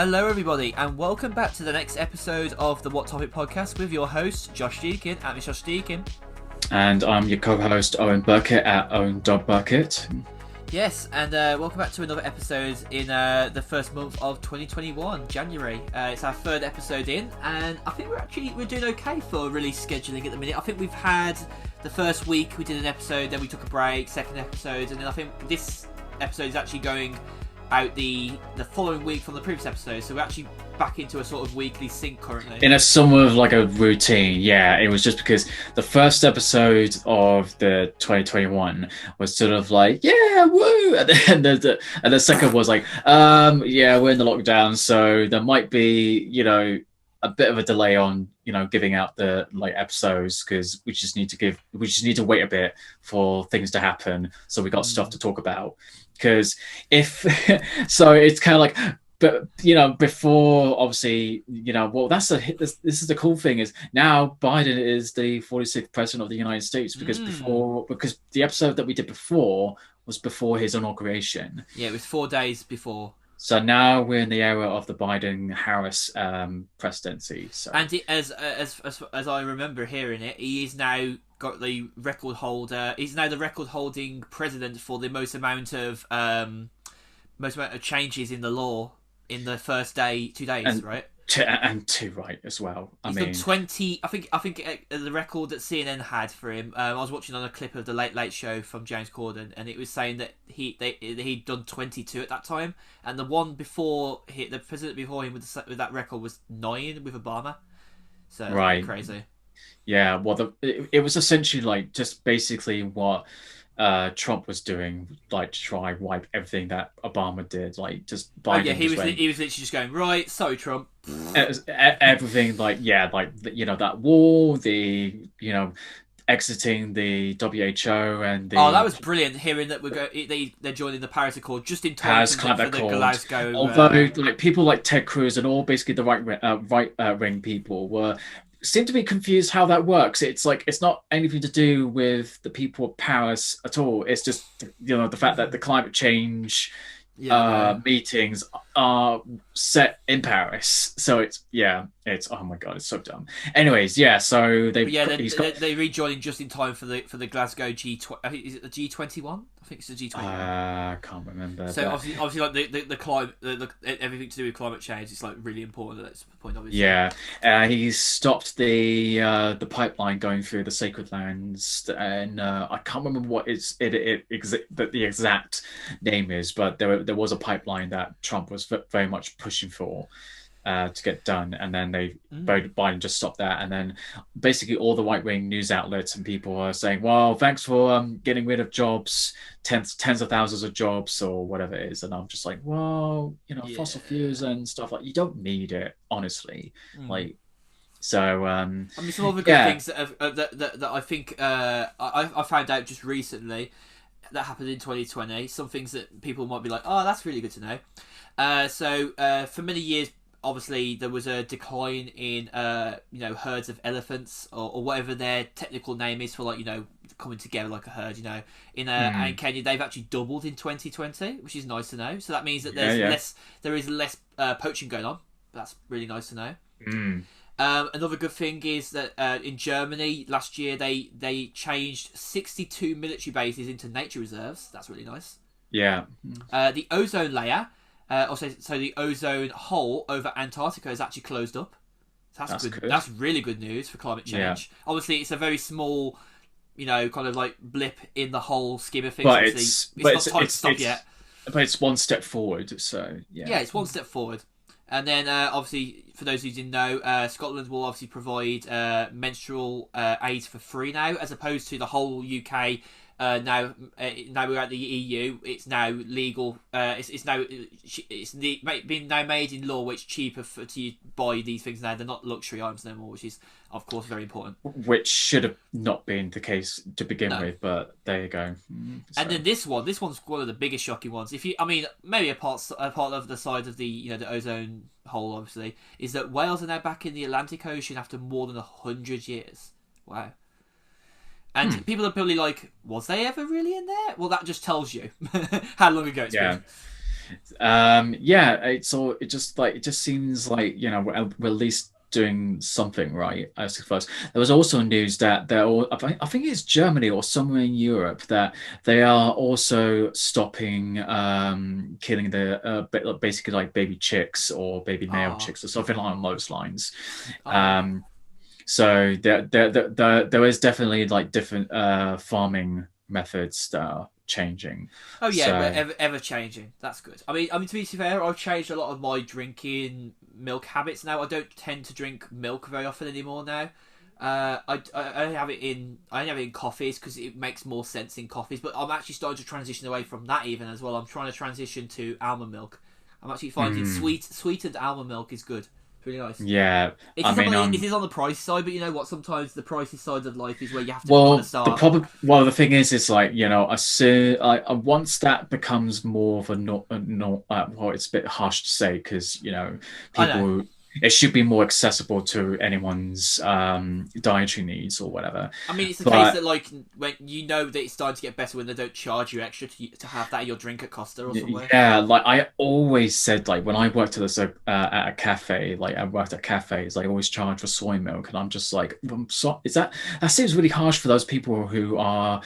Hello everybody and welcome back to the next episode of the What Topic podcast with your host Josh Deakin at Josh Deakin. And I'm your co-host Owen Burkett at Owen.Burkett. Yes, and welcome back to another episode in the first month of 2021, January. It's our third episode in, and I think we're doing okay for release scheduling at the minute. I think we've had the first week we did an episode, then we took a break, second episode, and then I think this episode is actually going out the following week from the previous episode, so we're actually back into a sort of weekly sync currently. In a somewhat of like a routine, yeah. It was just because the first episode of the 2021 was sort of like, yeah, woo, and then the second was like, yeah, we're in the lockdown, so there might be, a bit of a delay on, giving out the like episodes because we just need to wait a bit for things to happen, so we got stuff to talk about. Because so it's kind of like, but before obviously, well, this is the cool thing is now Biden is the 46th president of the United States because the episode that we did before was before his inauguration. Yeah, it was 4 days before. So now we're in the era of the Biden-Harris presidency. So. And as I remember hearing it, he is now got the record holder. He's now the record-holding president for the most amount of changes in the law in the first 2 days, right? And two, right, as well. He's done 20. I think the record that CNN had for him. I was watching on a clip of the Late Late Show from James Corden, and it was saying that he'd done 22 at that time, and the one before the president before him with that record was 9 with Obama. So right, crazy. Yeah, well, it was essentially like just basically what Trump was doing, like to try wipe everything that Obama did, like just Biden. Oh yeah, he was literally just going, right, sorry, Trump. Everything that war, exiting the WHO and that was brilliant. Hearing that they're joining the Paris Accord just in time for the Glasgow. Although like people like Ted Cruz and all basically the right wing people seem to be confused how that works. It's like it's not anything to do with the people of Paris at all. It's just the fact that the climate change meetings are set in Paris. So it's oh my god, it's so dumb. Anyways, so they rejoining just in time for the Glasgow G20. Is it the G21? I think it's the G21. I can't remember. So obviously, like the climate, everything to do with climate change, it's like really important. That's the point, obviously. Yeah, he stopped the pipeline going through the sacred lands, and I can't remember what the exact name is, but there was a pipeline that Trump was very much pushing for to get done, and then Biden just stopped that, and then basically all the right-wing news outlets and people are saying, well, thanks for getting rid of jobs, tens of thousands of jobs or whatever it is, and I'm just like, well, fossil fuels and stuff, like, you don't need it, honestly. Like, so I mean, some other good things that I think I found out just recently that happened in 2020, some things that people might be like, oh, that's really good to know. So for many years, obviously there was a decline in herds of elephants or whatever their technical name is for, like, coming together like a herd, in Kenya. They've actually doubled in 2020, which is nice to know. So that means that there is less poaching going on. That's really nice to know. Another good thing is that in Germany last year they changed 62 military bases into nature reserves. That's really nice. Yeah. The ozone layer, so the ozone hole over Antarctica is actually closed up. That's good. That's really good news for climate change. Yeah. Obviously, it's a very small, kind of like blip in the whole scheme of things. But it's not time to stop yet. But it's one step forward. So yeah, it's one step forward. And then, obviously, for those who didn't know, Scotland will obviously provide menstrual aid for free now, as opposed to the whole UK. Now we're at the EU. It's now legal. It's been now made in law, which it's cheaper to buy these things now. They're not luxury items no more, which is, of course, very important. Which should have not been the case to begin with, but there you go. So. And then this one's one of the biggest shocking ones. Maybe a part of the side of the the ozone hole, obviously, is that whales are now back in the Atlantic Ocean after more than 100 years. Wow. And people are probably like, was they ever really in there? Well, that just tells you how long ago it's been. Yeah, it just like it just seems like we're at least doing something right, I suppose. There was also news that I think it's Germany or somewhere in Europe that they are also stopping killing the basically like baby chicks or baby male Oh, chicks or something along those lines. oh. Um, so there is definitely like different farming methods that are changing. Oh yeah, we're So. ever changing. That's good. I mean, to be fair, I've changed a lot of my drinking milk habits now. I don't tend to drink milk very often anymore now. I only have it in coffees because it makes more sense in coffees. But I'm actually starting to transition away from that even as well. I'm trying to transition to almond milk. I'm actually finding Mm. sweetened almond milk is good. It's really nice. Yeah, It I is mean, it is on the price side, but you know what? Sometimes the pricey side of life is where you have to kind of start. the thing is, it's like as soon once that becomes more of a not well, it's a bit harsh to say because I know. people it should be more accessible to anyone's dietary needs or whatever. I mean, it's the case But that like when you know that it's starting to get better when they don't charge you extra to have that in your drink at Costa or somewhere. yeah, like I always said, like when I worked at a cafe, like I worked at cafes, I always charge for soy milk, and I'm just like, is that seems really harsh for those people who are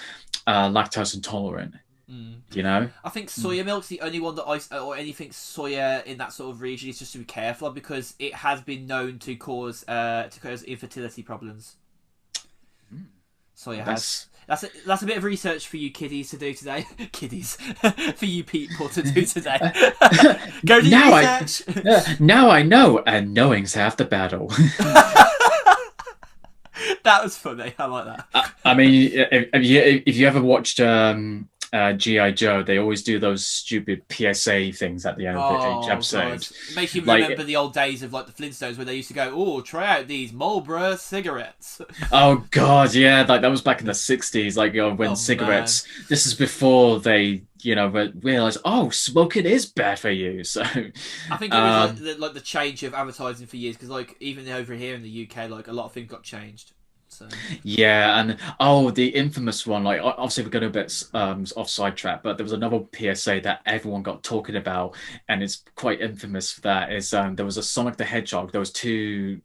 lactose intolerant, Mm. you know? I think soya milk's the only one that or anything soya in that sort of region is just to be careful of because it has been known to cause infertility problems. Soya has. That's That's a bit of research for you kiddies to do today. Kiddies. For you people to do today. Go do your now research. now I know, and knowing's half the battle. That was funny. I like that. I mean, if you ever watched GI Joe, they always do those stupid PSA things at the end of each Oh god, episode. it makes you Like, remember the old days of like the Flintstones where they used to go, "Oh, try out these Marlboro cigarettes." oh god, yeah, like that was back in the '60s. Like, when Oh man, cigarettes. This is before they, realized, oh, smoking is bad for you. So, I think it was like um, the change of advertising for years because like even over here in the UK, like a lot of things got changed. So yeah, and the infamous one. Like, obviously, we're going a bit off sidetrack, but there was another PSA that everyone got talking about, and it's quite infamous for that. Is there was a Sonic the Hedgehog. There was two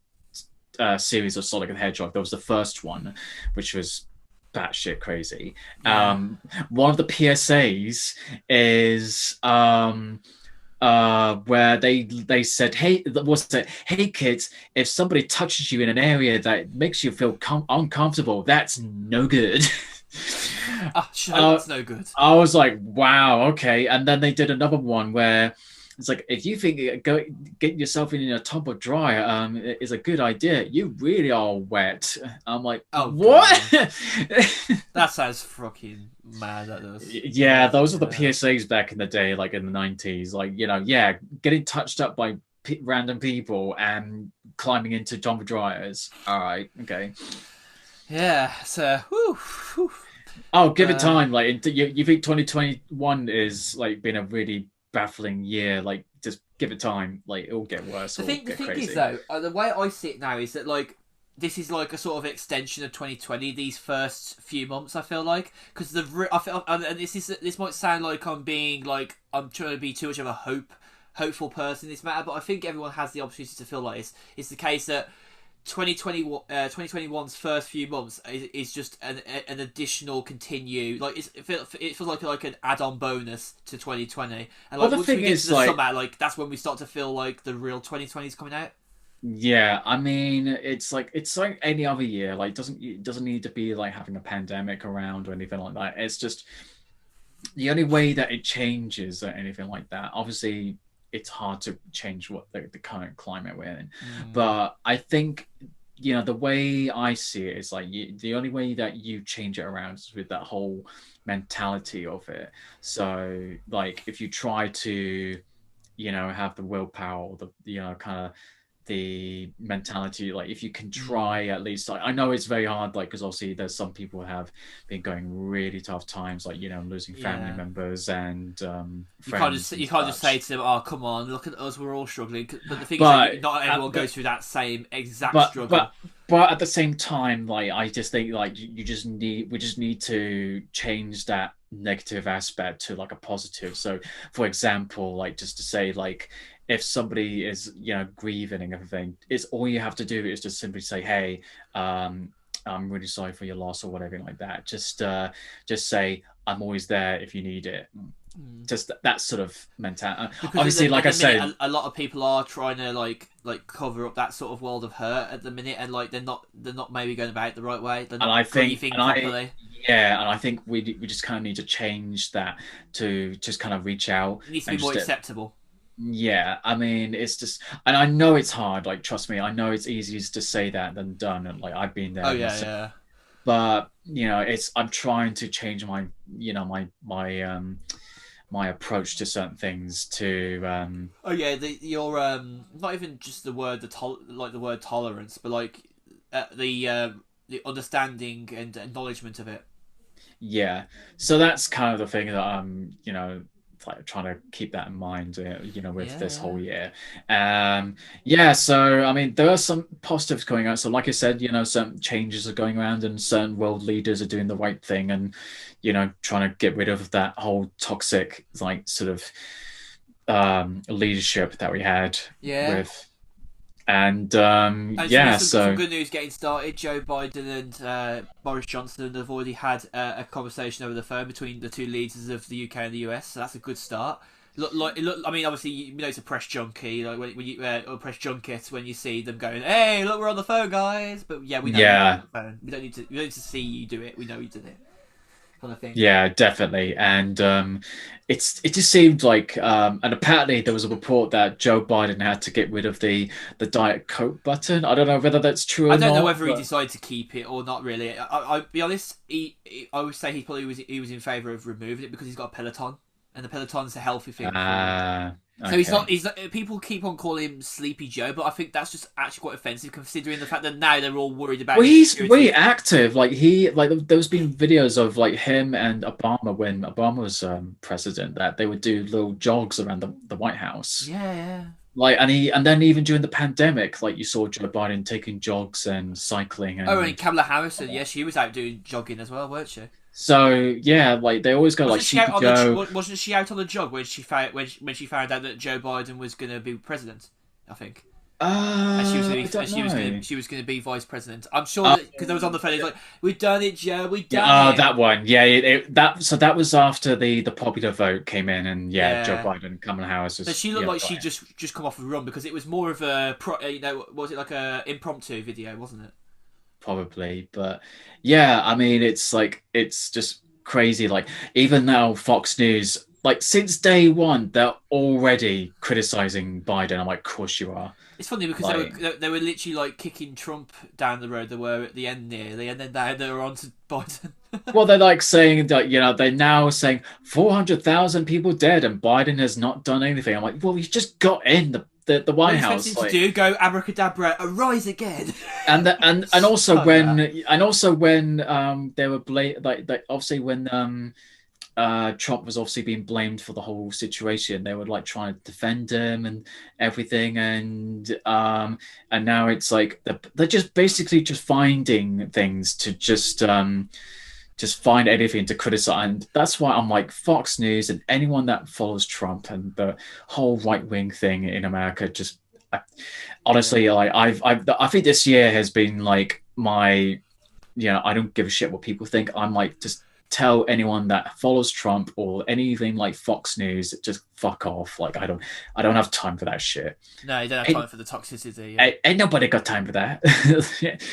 series of Sonic the Hedgehog. There was the first one, which was batshit crazy. yeah. One of the PSAs is where they said, hey, what's that? Hey kids, if somebody touches you in an area that makes you feel uncomfortable, that's no good. Ah, shit, uh, that's no good. I was like, wow, okay. And then they did another one where it's like, if you think getting yourself in a tub of dry is a good idea, you really are wet. I'm like, Oh what? god, that sounds fucking mad. That does. Yeah, those are the Yeah. PSAs back in the day, like in the '90s. Like, yeah, getting touched up by random people and climbing into jumper dryers. All right, okay. Yeah. So, whew, whew. Oh, give it Uh, time. Like, you think 2021 is like been a really baffling year? Like, just give it time. Like, it'll get worse or the get thing is crazy. though, the way I see it now is that like this is like a sort of extension of 2020. These first few months, I feel like, because I feel, and this might sound like I'm being like I'm trying to be too much of a hopeful person in this matter, but I think everyone has the opportunity to feel like it's the case that 2021's first few months is just an additional continue like it feels like an add-on bonus to 2020 and Well, like the once we thing get to is, the like, summer like that's when we start to feel like the real 2020 is coming out. yeah, I mean, it's like any other year. Like, it doesn't need to be like having a pandemic around or anything like that. It's just the only way that it changes or anything like that. Obviously, it's hard to change what the current climate we're in, Mm, but I think the way I see it is like the only way that you change it around is with that whole mentality of it. So, like, if you try to have the willpower, the kind of the mentality, like if you can mm. try at least, like, I know it's very hard, like, because obviously there's some people who have been going really tough times, like losing family Yeah, members and you friends and can't just say such. to them, oh come on, look at us, we're all struggling, but the thing is that but not everyone at the goes through that same exact but struggle. but but at the same time, like, I just think, like, we just need to change that negative aspect to like a positive. So, for example, like just to say like if somebody is grieving and everything, it's all you have to do is just simply say, hey, I'm really sorry for your loss or whatever like that. Just say I'm always there if you need it. Just that sort of mentality. Because Obviously, like at I the minute, said, a lot of people are trying to cover up that sort of world of hurt at the minute, and like they're not maybe going about it the right way. They're and not I think, grieving and I properly. yeah, and I think we just kind of need to change that to just kind of reach out It needs to be and more just acceptable. yeah, I mean, it's just, and I know it's hard. Like, trust me, I know it's easier to say that than done. And like, I've been Oh there yeah, myself. yeah. But it's I'm trying to change my, my approach to certain things. To Oh yeah, your not even just the word the word tolerance, but like the understanding and acknowledgement of it. yeah, so that's kind of the thing that I'm, like trying to keep that in mind, with Yeah, this yeah. whole year. Yeah, so I mean, there are some positives going on. So, like I said, some changes are going around, and certain world leaders are doing the right thing, and trying to get rid of that whole toxic, like sort of leadership that we had Yeah. with, and And yeah, some so good news getting started. Joe Biden and Boris Johnson have already had a conversation over the phone between the two leaders of the UK and the US. So that's a good start. I mean, obviously, it's a press junkie, like when you or press junket when you see them going, "Hey, look, we're on the phone, guys." But yeah, we know you're on yeah. the phone. We don't need to see you do it. We know you did it, kind of thing. Yeah, definitely. And it just seemed like and apparently there was a report that Joe Biden had to get rid of the Diet Coke button. I don't know whether that's true I or don't know not, whether he but decided to keep it or not. Really, I'll be honest. I would say he was in favour of removing it because he's got a Peloton, and the Peloton's a healthy thing for you. So he's not. okay. He's not, people keep on calling him Sleepy Joe, but I think that's just actually quite offensive considering the fact that now they're all worried about Well, his he's really security. active. Like there's been videos of like him and Obama when Obama was president that they would do little jogs around the White House. Yeah, yeah. Like and then even during the pandemic, like you saw Joe Biden taking jogs and cycling Oh, and and Kamala Harrison, yeah, she was out doing jogging as well, weren't she? so yeah, like they always go like Sleepy Joe. Wasn't she out on the jog when she found out that Joe Biden was going to be president? I think. And I don't know. she was gonna be vice president. I'm sure Uh, that because I was on the phone. He's like, "We've done it, Joe. We've yeah, done it." that one. Yeah, that was after the popular vote came in, and yeah, Joe Yeah. Biden, Kamala Harris So was she looked like got she it. just come off a run because it was more of was it like a impromptu video, wasn't it? Probably, but yeah, I mean, it's like it's just crazy. Like even now, Fox News, like since day one, they're already criticizing Biden. I'm like, of course you are. It's funny because Like, they were literally like kicking Trump down the road. They were at the end nearly, and then now they're on to Biden. well, they're like saying that they're now saying 400,000 people dead, and Biden has not done anything. I'm like, well, he's just got in the What are White you House, expecting to like. do? Go abracadabra, arise again? And also Fuck when that. they were like obviously when Trump was obviously being blamed for the whole situation, they were like trying to defend him and everything, and now it's like they're just basically just finding things to just find anything to criticize. And that's why I'm like Fox News and anyone that follows Trump and the whole right wing thing in America. Just I, Yeah. honestly, like I think this year has been like my, I don't give a shit what people think. I'm like just tell anyone that follows Trump or anything like Fox News, just fuck off. Like I don't have time for that shit. No, you don't have Ain't, time for the toxicity. Yeah. ain't nobody got time for that.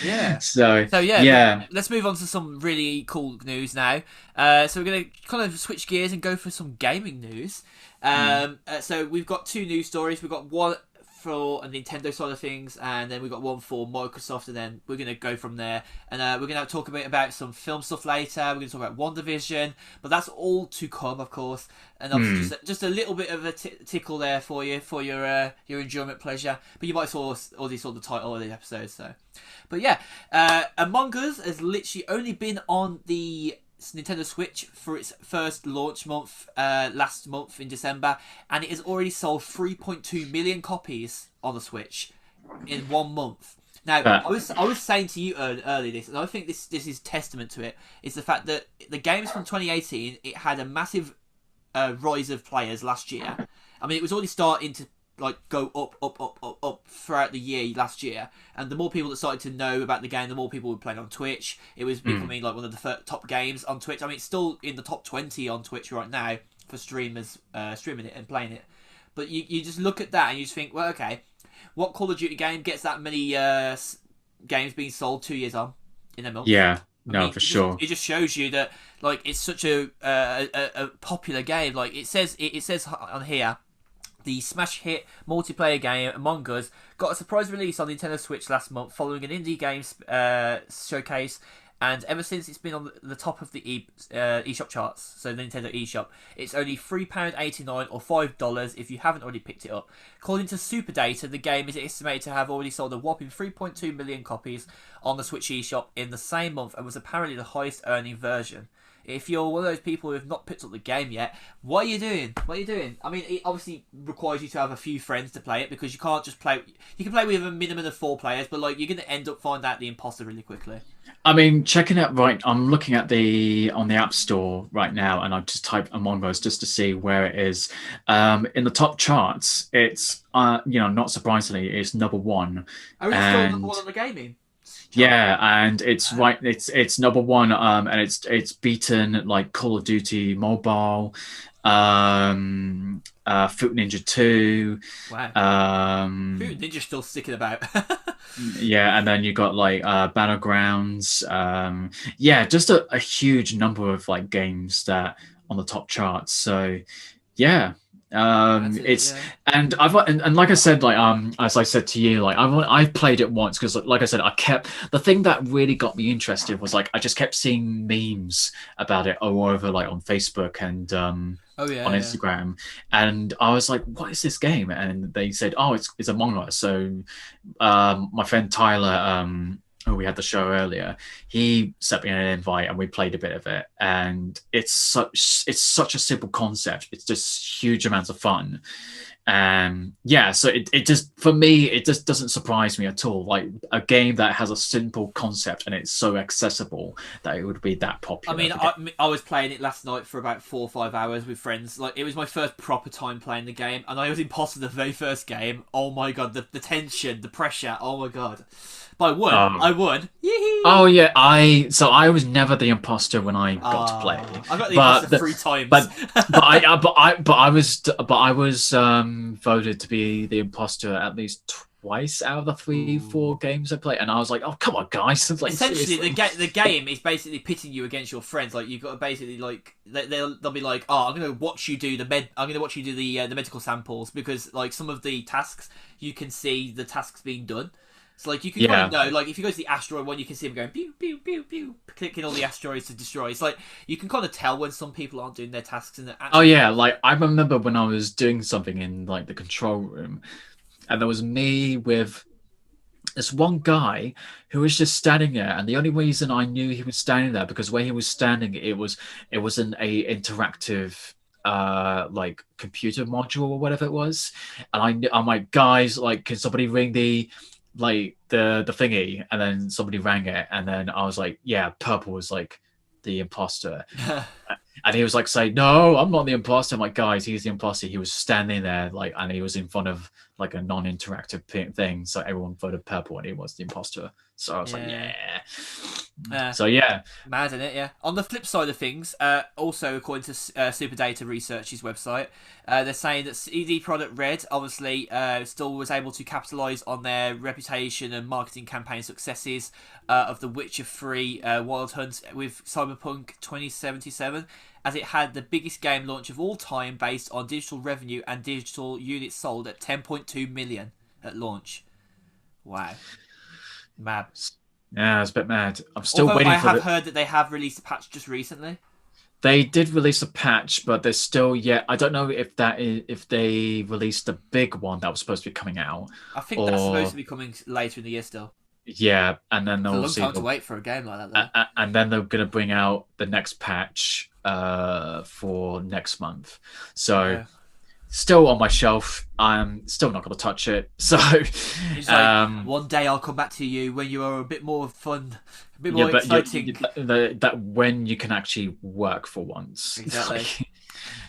Yeah. So So yeah, yeah. let's move on to some really cool news now. So we're gonna kind of switch gears and go for some gaming news. Mm. So we've got two news stories. We've got one for a Nintendo side of things, and then we've got one for Microsoft, and then we're gonna go from there. And we're gonna talk a bit about some film stuff later. We're gonna talk about WandaVision, but that's all to come, of course. And obviously, Mm. just a little bit of a tickle there for you for your enjoyment pleasure. But you might already saw the title of the episode, so. But yeah, Among Us has literally only been on the Nintendo Switch for its first launch month last month in December, and it has already sold 3.2 million copies on the Switch in 1 month. Now, But I was saying to you earlier this, and I think this is testament to it, is the fact that the games from 2018, it had a massive rise of players last year. I mean, it was already starting to like go up throughout the year last year, and the more people that started to know about the game, the more people were playing on Twitch. It was becoming like one of the top games on Twitch. I mean, it's still in the top 20 on Twitch right now for streamers streaming it and playing it. But you just look at that and you just think, well, okay, what Call of Duty game gets that many games being sold 2 years on in a month? yeah, I no, mean, for sure. it just shows you that like it's such a popular game. Like it says on here, the smash hit multiplayer game Among Us got a surprise release on Nintendo Switch last month following an indie games showcase. And ever since it's been on the top of the eShop charts, so the Nintendo eShop, it's only £3.89 or $5 if you haven't already picked it up. According to Superdata, the game is estimated to have already sold a whopping 3.2 million copies on the Switch eShop in the same month and was apparently the highest earning version. If you're one of those people who have not picked up the game yet, what are you doing? What are you doing? I mean, it obviously requires you to have a few friends to play it because you can't just play. You can play with a minimum of 4 players, but like you're going to end up finding out the imposter really quickly. I mean, checking it right, I'm looking at on the App Store right now, and I've just typed Among Us just to see where it is. In the top charts, it's not surprisingly, it's number one, Are we still number one on the gaming? yeah, and it's right. It's number one, and it's beaten like Call of Duty Mobile, Fruit Ninja 2. Wow. Fruit Ninja's still sticking about. Yeah, and then you got like Battlegrounds. Yeah, just a huge number of like games that on the top charts. So yeah. It's yeah. and and like I said, like as I said to you, like I've played it once because like I said, the thing that really got me interested was like I just kept seeing memes about it all over like on Facebook and on Instagram, and I was like, what is this game? And they said, oh, it's Among Us. So my friend Tyler, who we had the show earlier, he sent me an invite and we played a bit of it. And it's such a simple concept. It's just huge amounts of fun. Yeah, so it just, for me, it just doesn't surprise me at all. Like a game that has a simple concept and it's so accessible that it would be that popular. I mean, I was playing it last night for about 4 or 5 hours with friends. Like it was my first proper time playing the game, and I was imposter the very first game. Oh my god, the tension, the pressure. Oh my god. But I won. Yee-hee. Oh yeah, I was never the imposter when I got to play. I got the imposter 3 times. But I was voted to be the imposter at least twice out of the 4 games I played, and I was like, oh come on guys! Like, essentially, the game is basically pitting you against your friends. Like you've got to basically like they'll be like, oh, I'm going to watch you do the medical samples, because like some of the tasks you can see the tasks being done. So like you can kind of know, like if you go to the asteroid one, you can see them going pew pew pew pew, clicking all the asteroids to destroy. It's like you can kind of tell when some people aren't doing their tasks. And oh yeah, like I remember when I was doing something in like the control room, and there was me with this one guy who was just standing there, and the only reason I knew he was standing there because where he was standing, it was an interactive like computer module or whatever it was, and I'm like, guys, like, can somebody ring the thingy? And then somebody rang it, and then I was like, yeah, purple was like the imposter. And he was like saying, no, I'm not the imposter. I'm like, guys, he's the imposter. He was standing there like, and he was in front of like a non-interactive thing, so everyone voted purple and he was the imposter. So I was like, yeah. So yeah, mad, isn't it? Yeah. On the flip side of things, also according to Superdata Research's website, they're saying that CD Projekt Red obviously still was able to capitalise on their reputation and marketing campaign successes of The Witcher 3 Wild Hunt with Cyberpunk 2077, as it had the biggest game launch of all time based on digital revenue and digital units sold at 10.2 million at launch. Wow. Mad. Yeah, it's a bit mad. I'm still waiting for I have heard that they have released a patch just recently. They did release a patch, but there's still I don't know if they released the big one that was supposed to be coming out. I think that's supposed to be coming later in the year still. Yeah, and then they'll it's a long time to wait for a game like that, though. And then they're going to bring out the next patch for next month. So still on my shelf. I'm still not going to touch it. So, It's like um, one day I'll come back to you when you are a bit more fun, a bit yeah, more but exciting. that when you can actually work for once, Exactly. like,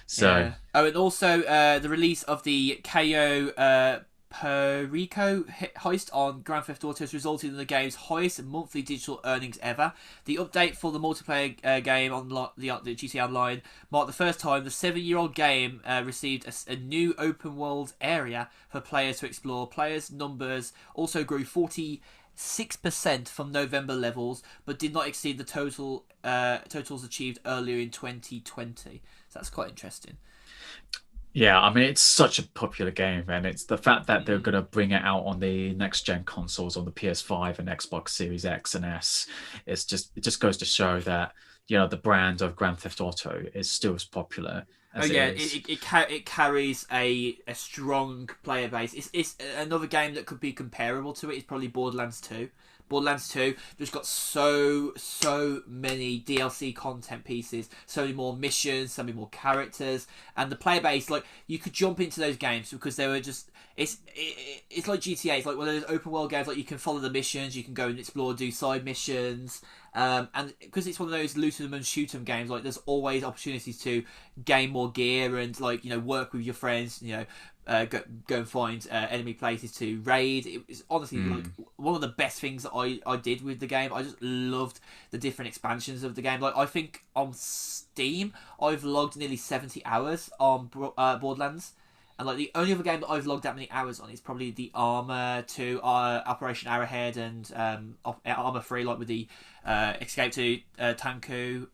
so Yeah. Oh, and also the release of the KO Perico heist on Grand Theft Auto has resulted in the game's highest monthly digital earnings ever. The update for the multiplayer game on the GTA Online marked the first time the 7-year-old game received a new open world area for players to explore. Players' numbers also grew 46% from November levels, but did not exceed the totals achieved earlier in 2020. So that's quite interesting. yeah, I mean it's such a popular game, and it's the fact that they're Mm. gonna bring it out on the next gen consoles on the PS5 and Xbox Series X and S. It just goes to show that the brand of Grand Theft Auto is still as popular Oh as it yeah, is. it carries a strong player base. It's another game that could be comparable to it. Is probably Borderlands 2. Borderlands 2 just got so many DLC content pieces, so many more missions, so many more characters, and the player base. Like you could jump into those games because they were just it's like GTA. It's like one of those open world games. Like you can follow the missions, you can go and explore, do side missions. And because it's one of those loot 'em and shoot 'em games, like there's always opportunities to gain more gear and like work with your friends. Go and find enemy places to raid. It was honestly like Mm. one of the best things that I did with the game. I just loved the different expansions of the game. Like I think on Steam I've logged nearly 70 hours on Borderlands. And like the only other game that I've logged that many hours on is probably the Armor 2, Operation Arrowhead, and Armor 3, like with the Escape to Tankov,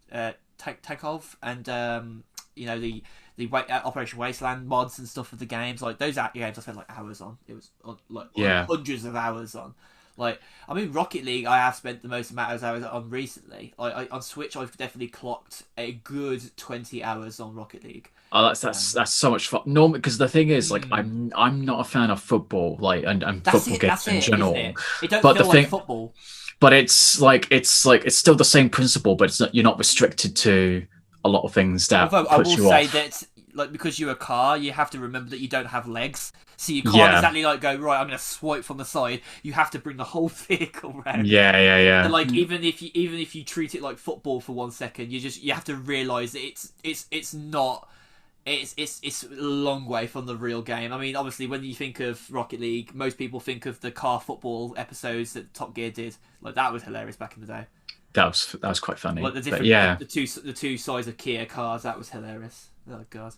and the Operation Wasteland mods and stuff of the games. Like those games, I spent like hours on. It was like Yeah. hundreds of hours on. Like I mean, Rocket League, I have spent the most amount of hours on recently. On Switch, I've definitely clocked a good 20 hours on Rocket League. Oh, that's so much fun. Normally, because the thing is, like, Mm. I'm not a fan of football, like, and That's football it. games That's in it, isn't general. it? It don't But the feel like thing, football. but it's still the same principle, but you're not restricted to a lot of things that Although I puts will you say off. that, like, because you're a car, you have to remember that you don't have legs, so you can't Yeah, exactly like go right. I'm going to swipe from the side. You have to bring the whole vehicle round. yeah. And like even if you treat it like football for 1 second, you have to realise that it's not. It's a long way from the real game. I mean, obviously, when you think of Rocket League, most people think of the car football episodes that Top Gear did. Like that was hilarious back in the day. that was quite Like funny. the But different yeah, the two sides of Kia cars, that was hilarious. Oh god.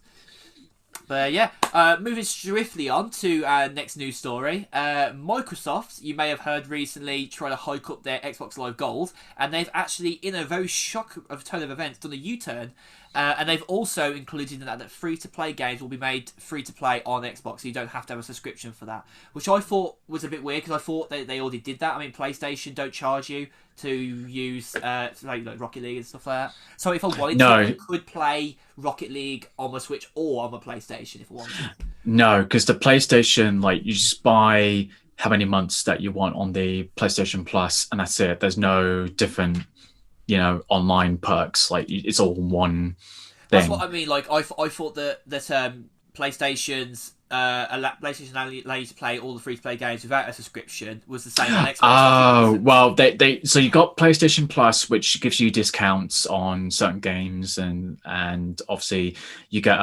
But yeah, moving swiftly on to our next news story. Microsoft, you may have heard recently, try to hike up their Xbox Live Gold, and they've actually, in a very shock of turn of events, done a U-turn. And they've also included in that free-to-play games will be made free-to-play on Xbox, so you don't have to have a subscription for that. Which I thought was a bit weird, because I thought they already did that. I mean, PlayStation don't charge you to use like Rocket League and stuff like that. So if I wanted to, I no, could play Rocket League on my Switch or on my PlayStation if I wanted. no, because the PlayStation, like, you just buy how many months that you want on the PlayStation Plus, and that's it. There's no different, online perks. Like, it's all one That's what thing. I mean. Like I thought that PlayStation's PlayStation allow you to play all the free to play games without a subscription was the same on Xbox, but it Oh, wasn't. well, so you got PlayStation Plus, which gives you discounts on certain games, and obviously you get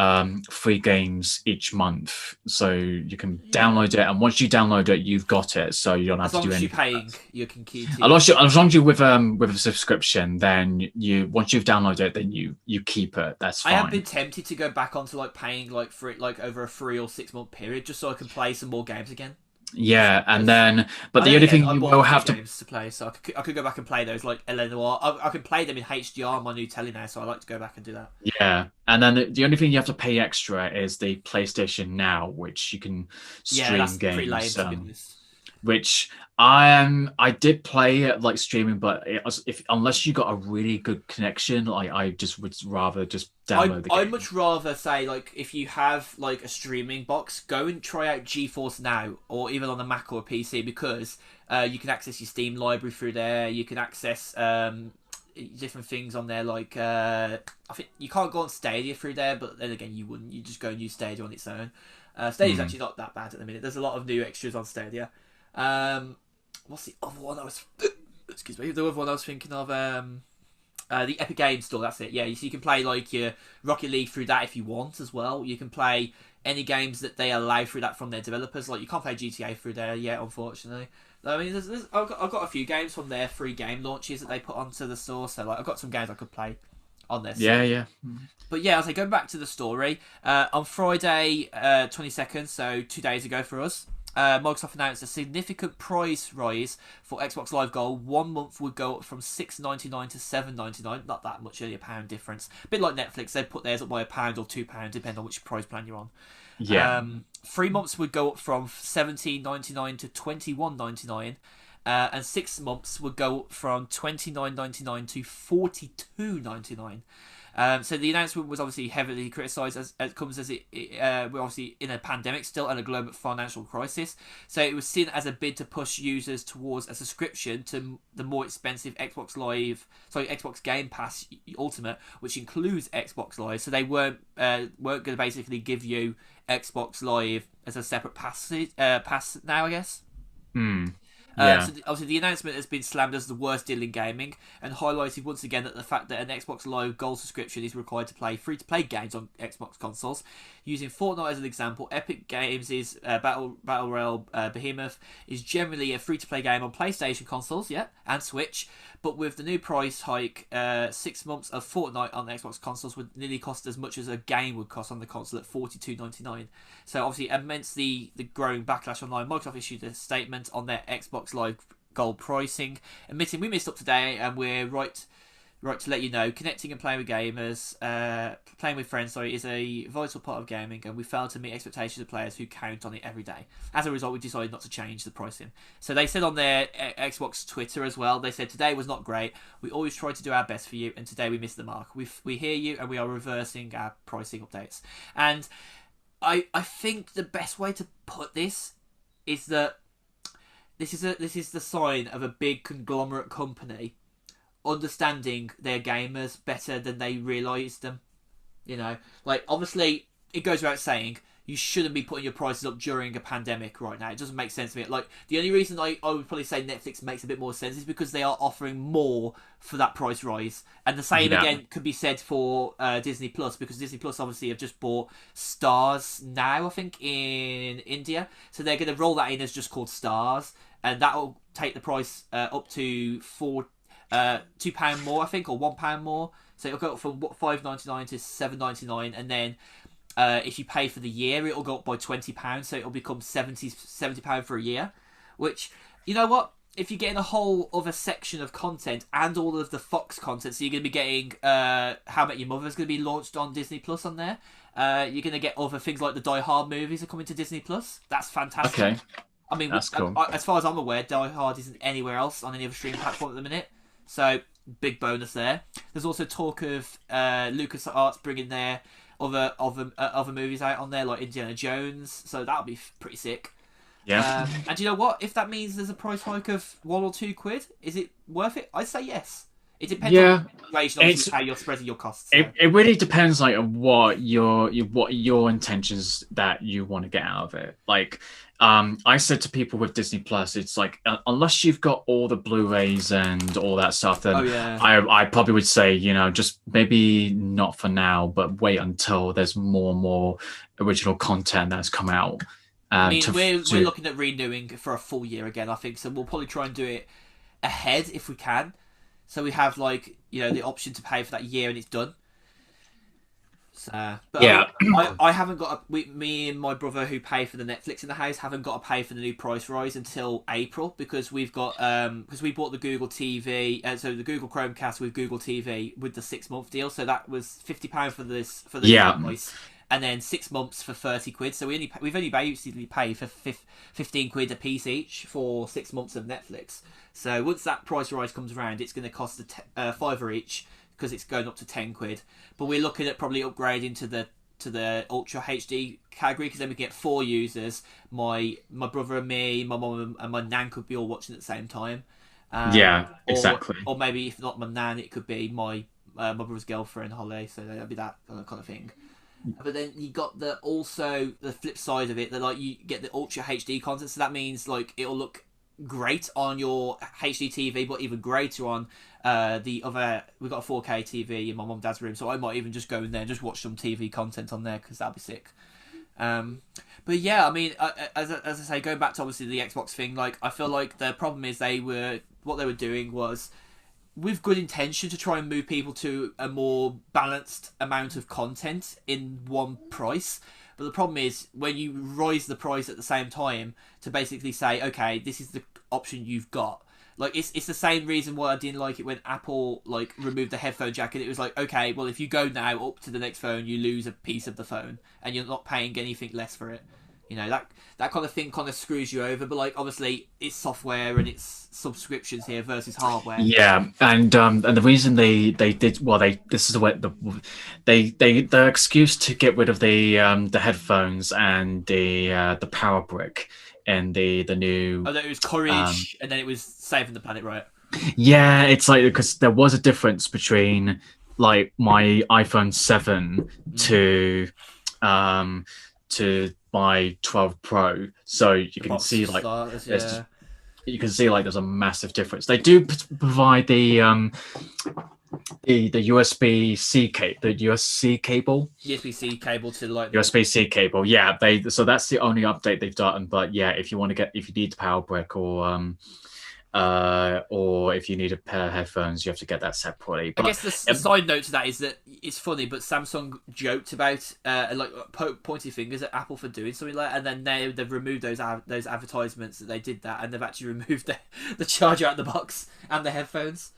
free games each month, so you can Yeah. download it, and once you download it, you've got it, so you don't have As to long do as you're anything paying, else. you can keep. As long as you're with a subscription, then you once you've downloaded it, then you keep it. That's I have fine. been tempted to go back onto like paying like for it like over a 3 or 6 month period just so I can play some more games again. Yeah, and Because then but I the then only again thing I you bought will a few have to games to play, so I could go back and play those like Eleanor. I can play them in HDR on my new telly now, so I like to go back and do that. Yeah, and then the only thing you have to pay extra is the PlayStation Now, which you can Yeah, stream that's pretty lame games. to be honest. Which I did play it like streaming, but if unless you got a really good connection, like I just would rather just download the I'd game. much rather say like if you have like a streaming box, go and try out GeForce Now or even on a Mac or a PC because you can access your Steam library through there. You can access different things on there. Like I think you can't go on Stadia through there, but then again, you wouldn't. You just go and use Stadia on its own. Stadia's actually not that bad at the minute. There's a lot of new extras on Stadia. What's the other one I was? Excuse me. The other one I was thinking of. The Epic Games Store. That's it. Yeah, so you can play like your Rocket League through that if you want as well. You can play any games that they allow through that from their developers. Like you can't play GTA through there yet, unfortunately. I mean, I've got a few games from their free game launches that they put onto the store. So like I've got some games I could play on this. Yeah. But yeah, as I go back to the story, on Friday 22nd, so 2 days ago for us, Microsoft announced a significant price rise for Xbox Live Gold. 1 month would go up from $6.99 to $7.99. Not that much, only £1 difference. A bit like Netflix, they'd put theirs up by £1 or £2, depending on which price plan you're on. Yeah. 3 months would go up from $17.99 to $21.99. And 6 months would go up from $29.99 to $42.99. So the announcement was obviously heavily criticised as it comes as we're obviously in a pandemic still and a global financial crisis. So it was seen as a bid to push users towards a subscription to the more expensive Xbox Game Pass Ultimate, which includes Xbox Live. So they weren't going to basically give you Xbox Live as a separate pass now, I guess. Yeah. So obviously the announcement has been slammed as the worst deal in gaming and highlighted once again that the fact that an Xbox Live Gold subscription is required to play free-to-play games on Xbox consoles. Using Fortnite as an example, Epic Games' Battle Royale Behemoth is generally a free-to-play game on PlayStation consoles, and Switch, but with the new price hike, 6 months of Fortnite on the Xbox consoles would nearly cost as much as a game would cost on the console at $42.99. So obviously, amidst the growing backlash online, Microsoft issued a statement on their Xbox Live Gold pricing, admitting we missed up today and we're right to let you know, connecting and playing with gamers, playing with friends, is a vital part of gaming, and we failed to meet expectations of players who count on it every day. As a result, we decided not to change the pricing. So they said on their Xbox Twitter as well, they said, today was not great. We always try to do our best for you, and today we missed the mark. We hear you, and we are reversing our pricing updates. And I think the best way to put this is that this is the sign of a big conglomerate company understanding their gamers better than they realise them. Like obviously it goes without saying you shouldn't be putting your prices up during a pandemic right now. It doesn't make sense to me. Like the only reason I would probably say Netflix makes a bit more sense is because they are offering more for that price rise. And the same again could be said for Disney Plus, because Disney Plus obviously have just bought Stars now, I think, in India. So they're going to roll that in as just called Stars, and that will take the price up to £2 more, I think, or £1 more. So it'll go up from $5.99 to $7.99, and then if you pay for the year, it'll go up by £20, so it'll become £70 for a year. Which, you know what? If you're getting a whole other section of content and all of the Fox content, so you're going to be getting How I Met Your Mother is going to be launched on Disney Plus on there. You're going to get other things like the Die Hard movies are coming to Disney Plus. That's fantastic. Okay. I mean, that's cool. As far as I'm aware, Die Hard isn't anywhere else on any other streaming platform at the minute. So, big bonus there. There's also talk of LucasArts bringing their other movies out on there, like Indiana Jones. So that'll be pretty sick. Yeah. And you know what? If that means there's a price hike of £1 or £2, is it worth it? I'd say yes. It depends on how you're spreading your costs. So. It really depends, like, what your intentions that you want to get out of it. Like, I said to people with Disney Plus, it's like unless you've got all the Blu-rays and all that stuff, then I probably would say, just maybe not for now, but wait until there's more and more original content that's come out. I mean, we're looking at renewing for a full year again, I think. So we'll probably try and do it ahead if we can. So we have the option to pay for that year and it's done. So, but yeah, I haven't got me and my brother who pay for the Netflix in the house haven't got to pay for the new price rise until April, because we've got because we bought the Google TV, so the Google Chromecast with Google TV with the 6-month deal. So that was £50 for the price, and then 6 months for £30. So we've only basically paid for £15 a piece each for 6 months of Netflix. So once that price rise comes around, it's going to cost £5 each, because it's going up to £10. But we're looking at probably upgrading to the Ultra HD category, because then we get 4 users. My brother and me, my mum and my nan could be all watching at the same time. Yeah, Or exactly. maybe if not my nan, it could be my brother's girlfriend, Holly. So that'd be that kind of thing. But then you got the flip side of it that like you get the Ultra HD content, so that means like it'll look great on your HD TV, but even greater on the other. We've got a 4K TV in my mum and dad's room, so I might even just go in there and just watch some TV content on there because that'll be sick. Um, but yeah, I mean, as I say, going back to obviously the Xbox thing, like I feel like the problem is what they were doing was with good intention to try and move people to a more balanced amount of content in one price. But the problem is when you raise the price at the same time to basically say, okay, this is the option you've got. Like it's the same reason why I didn't like it when Apple like removed the headphone jack, and it was like, okay, well if you go now up to the next phone, you lose a piece of the phone, and you're not paying anything less for it. That kind of thing kind of screws you over. But like obviously it's software and it's subscriptions here versus hardware. Yeah, and the reason they did well, this is what the excuse to get rid of the headphones and the power brick and the new Oh, that it was um courage, and then it was saving the planet, right? yeah, it's like because there was a difference between like my iPhone 7 Mm. to um my 12 Pro, so you The can box see for like starters, there's yeah. you can see like there's a massive difference. They do provide the USB-C cable, the USB cable, USB-C cable to Lightning. USB-C cable. Yeah, they so that's the only update they've done. But yeah, if you need the power brick or if you need a pair of headphones, you have to get that separately. I But guess the side note to that is that it's funny, but Samsung joked about pointing fingers at Apple for doing something like that, and then they've removed those advertisements that they did that, and they've actually removed the charger out of the box and the headphones.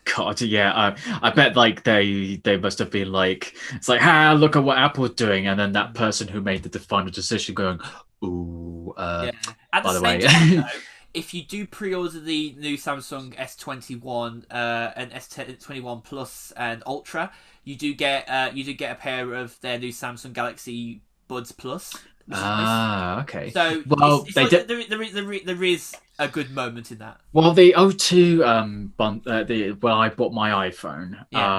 God, yeah, I bet like they must have been like, it's like, ah, look at what Apple's doing, and then that person who made the final decision going, ooh, Yeah. At the by the same way, time, though, if you do pre-order the new Samsung S21 and S21 Plus and Ultra, you do get a pair of their new Samsung Galaxy Buds Plus, which is nice. Okay. So Well, it's they like did. there is a good moment in that. Well, the O2 the when I bought my iPhone, Yeah.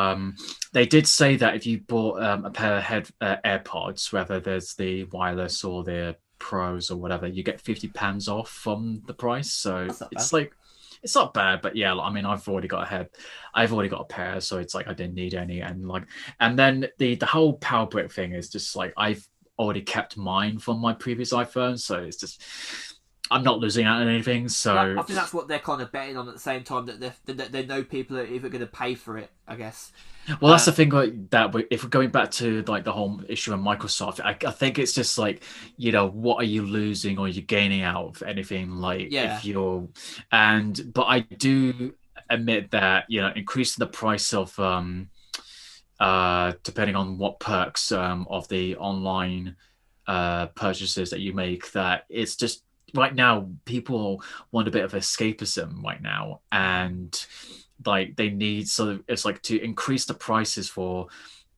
they did say that if you bought a pair of AirPods, whether there's the wireless or the Pros or whatever, you get £50 off from the price. So That's not bad. it's like it's not bad, but yeah, I mean, I've already got a pair, so it's like I didn't need any, and like, and then the whole power brick thing is just like I've already kept mine from my previous iPhone, so it's just I'm not losing out on anything. I So think that's what they're kind of betting on at the same time that they know people are either going to pay for it. I guess. well, that's Uh, the thing like, that if we're going back to like the whole issue of Microsoft, I think it's just like what are you losing or you gaining out of anything like yeah. if you're but I do admit that increasing the price of depending on what perks of the online purchases that you make, that it's just right now people want a bit of escapism right now, and like they need sort of it's like to increase the prices for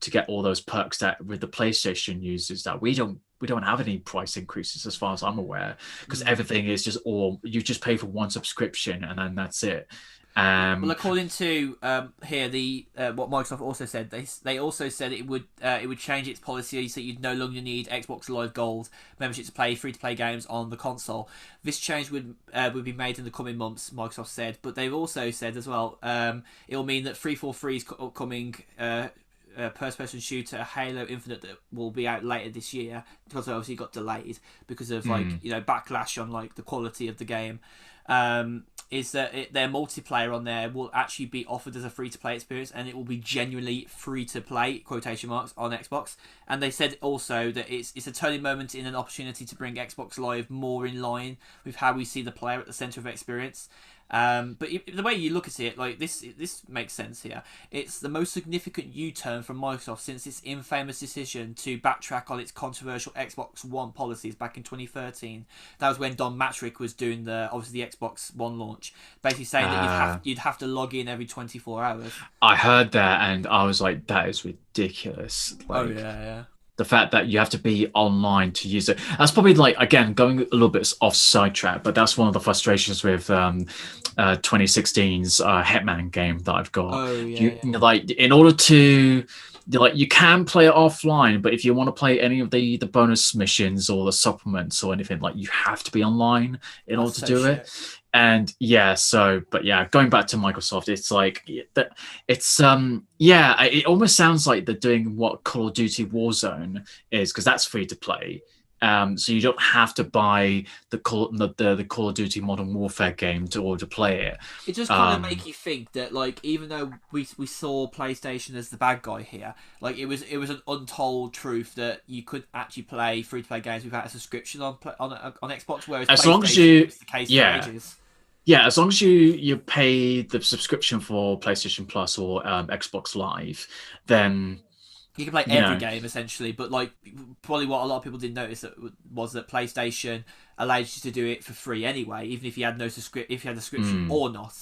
to get all those perks that with the PlayStation users that we don't have any price increases as far as I'm aware, because Mm. everything is just all you just pay for one subscription and then that's it. Well, um according to here, the what Microsoft also said, they also said it would change its policy so you'd no longer need Xbox Live Gold membership to play free to play games on the console. This change would be made in the coming months, Microsoft said, but they've also said as well it will mean that 343's upcoming first-person shooter Halo Infinite that will be out later this year, because it obviously got delayed because of mm, backlash on like the quality of the game. Is that their multiplayer on there will actually be offered as a free-to-play experience, and it will be genuinely free-to-play quotation marks on Xbox. And they said also that it's a turning moment in an opportunity to bring Xbox Live more in line with how we see the player at the center of experience. But the way you look at it, like this makes sense here. It's the most significant U-turn from Microsoft since its infamous decision to backtrack on its controversial Xbox One policies back in 2013. That was when Don Matrick was doing obviously the Xbox One launch, basically saying that uh you'd have to log in every 24 hours. I heard that and I was like, that is ridiculous. Oh Like, yeah, yeah. the fact that you have to be online to use it. That's probably like, again, going a little bit off sidetrack, but that's one of the frustrations with 2016's Hitman game that I've got. Oh You yeah, like, in order to like, you can play it offline, but if you want to play any of the bonus missions or the supplements or anything, like, you have to be online in that's order to so do it. shit. And yeah, so but yeah, going back to Microsoft, it's like that. It's yeah, it almost sounds like they're doing what Call of Duty Warzone is, because that's free to play. So you don't have to buy the Call of Duty Modern Warfare game to order to play it. It just kind of Um, make you think that, like, even though we saw PlayStation as the bad guy here, like, it was an untold truth that you could actually play free to play games without a subscription on Xbox, whereas as long as PlayStation, it you, was the case for yeah, ages. yeah, as long as you pay the subscription for PlayStation Plus or Xbox Live, then You can play you every know. game essentially, but like probably what a lot of people didn't notice was that PlayStation allows you to do it for free anyway, even if you had no if you had a subscription Mm, or not.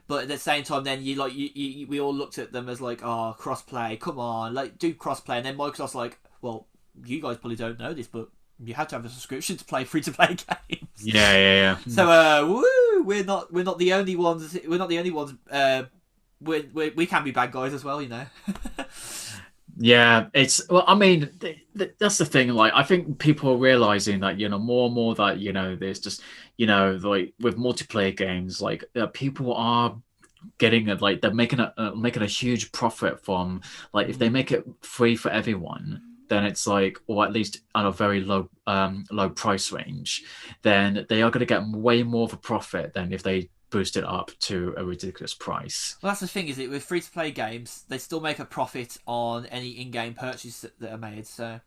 But at the same time, then we all looked at them as like, oh, crossplay, come on, like do crossplay, and then Microsoft's like, well, you guys probably don't know this, but you have to have a subscription to play free to play games. yeah, yeah, yeah. So, we're not the only ones. We're not the only ones. We can be bad guys as well, you know. Yeah, it's well. I mean, that's the thing. Like, I think people are realizing that more and more that there's just like with multiplayer games, like people are getting it. Like they're making a huge profit from like if they make it free for everyone, then it's like, or at least at a very low price range, then they are going to get way more of a profit than if they boost it up to a ridiculous price. Well, that's the thing, is it with free to play games, they still make a profit on any in game purchases that are made. So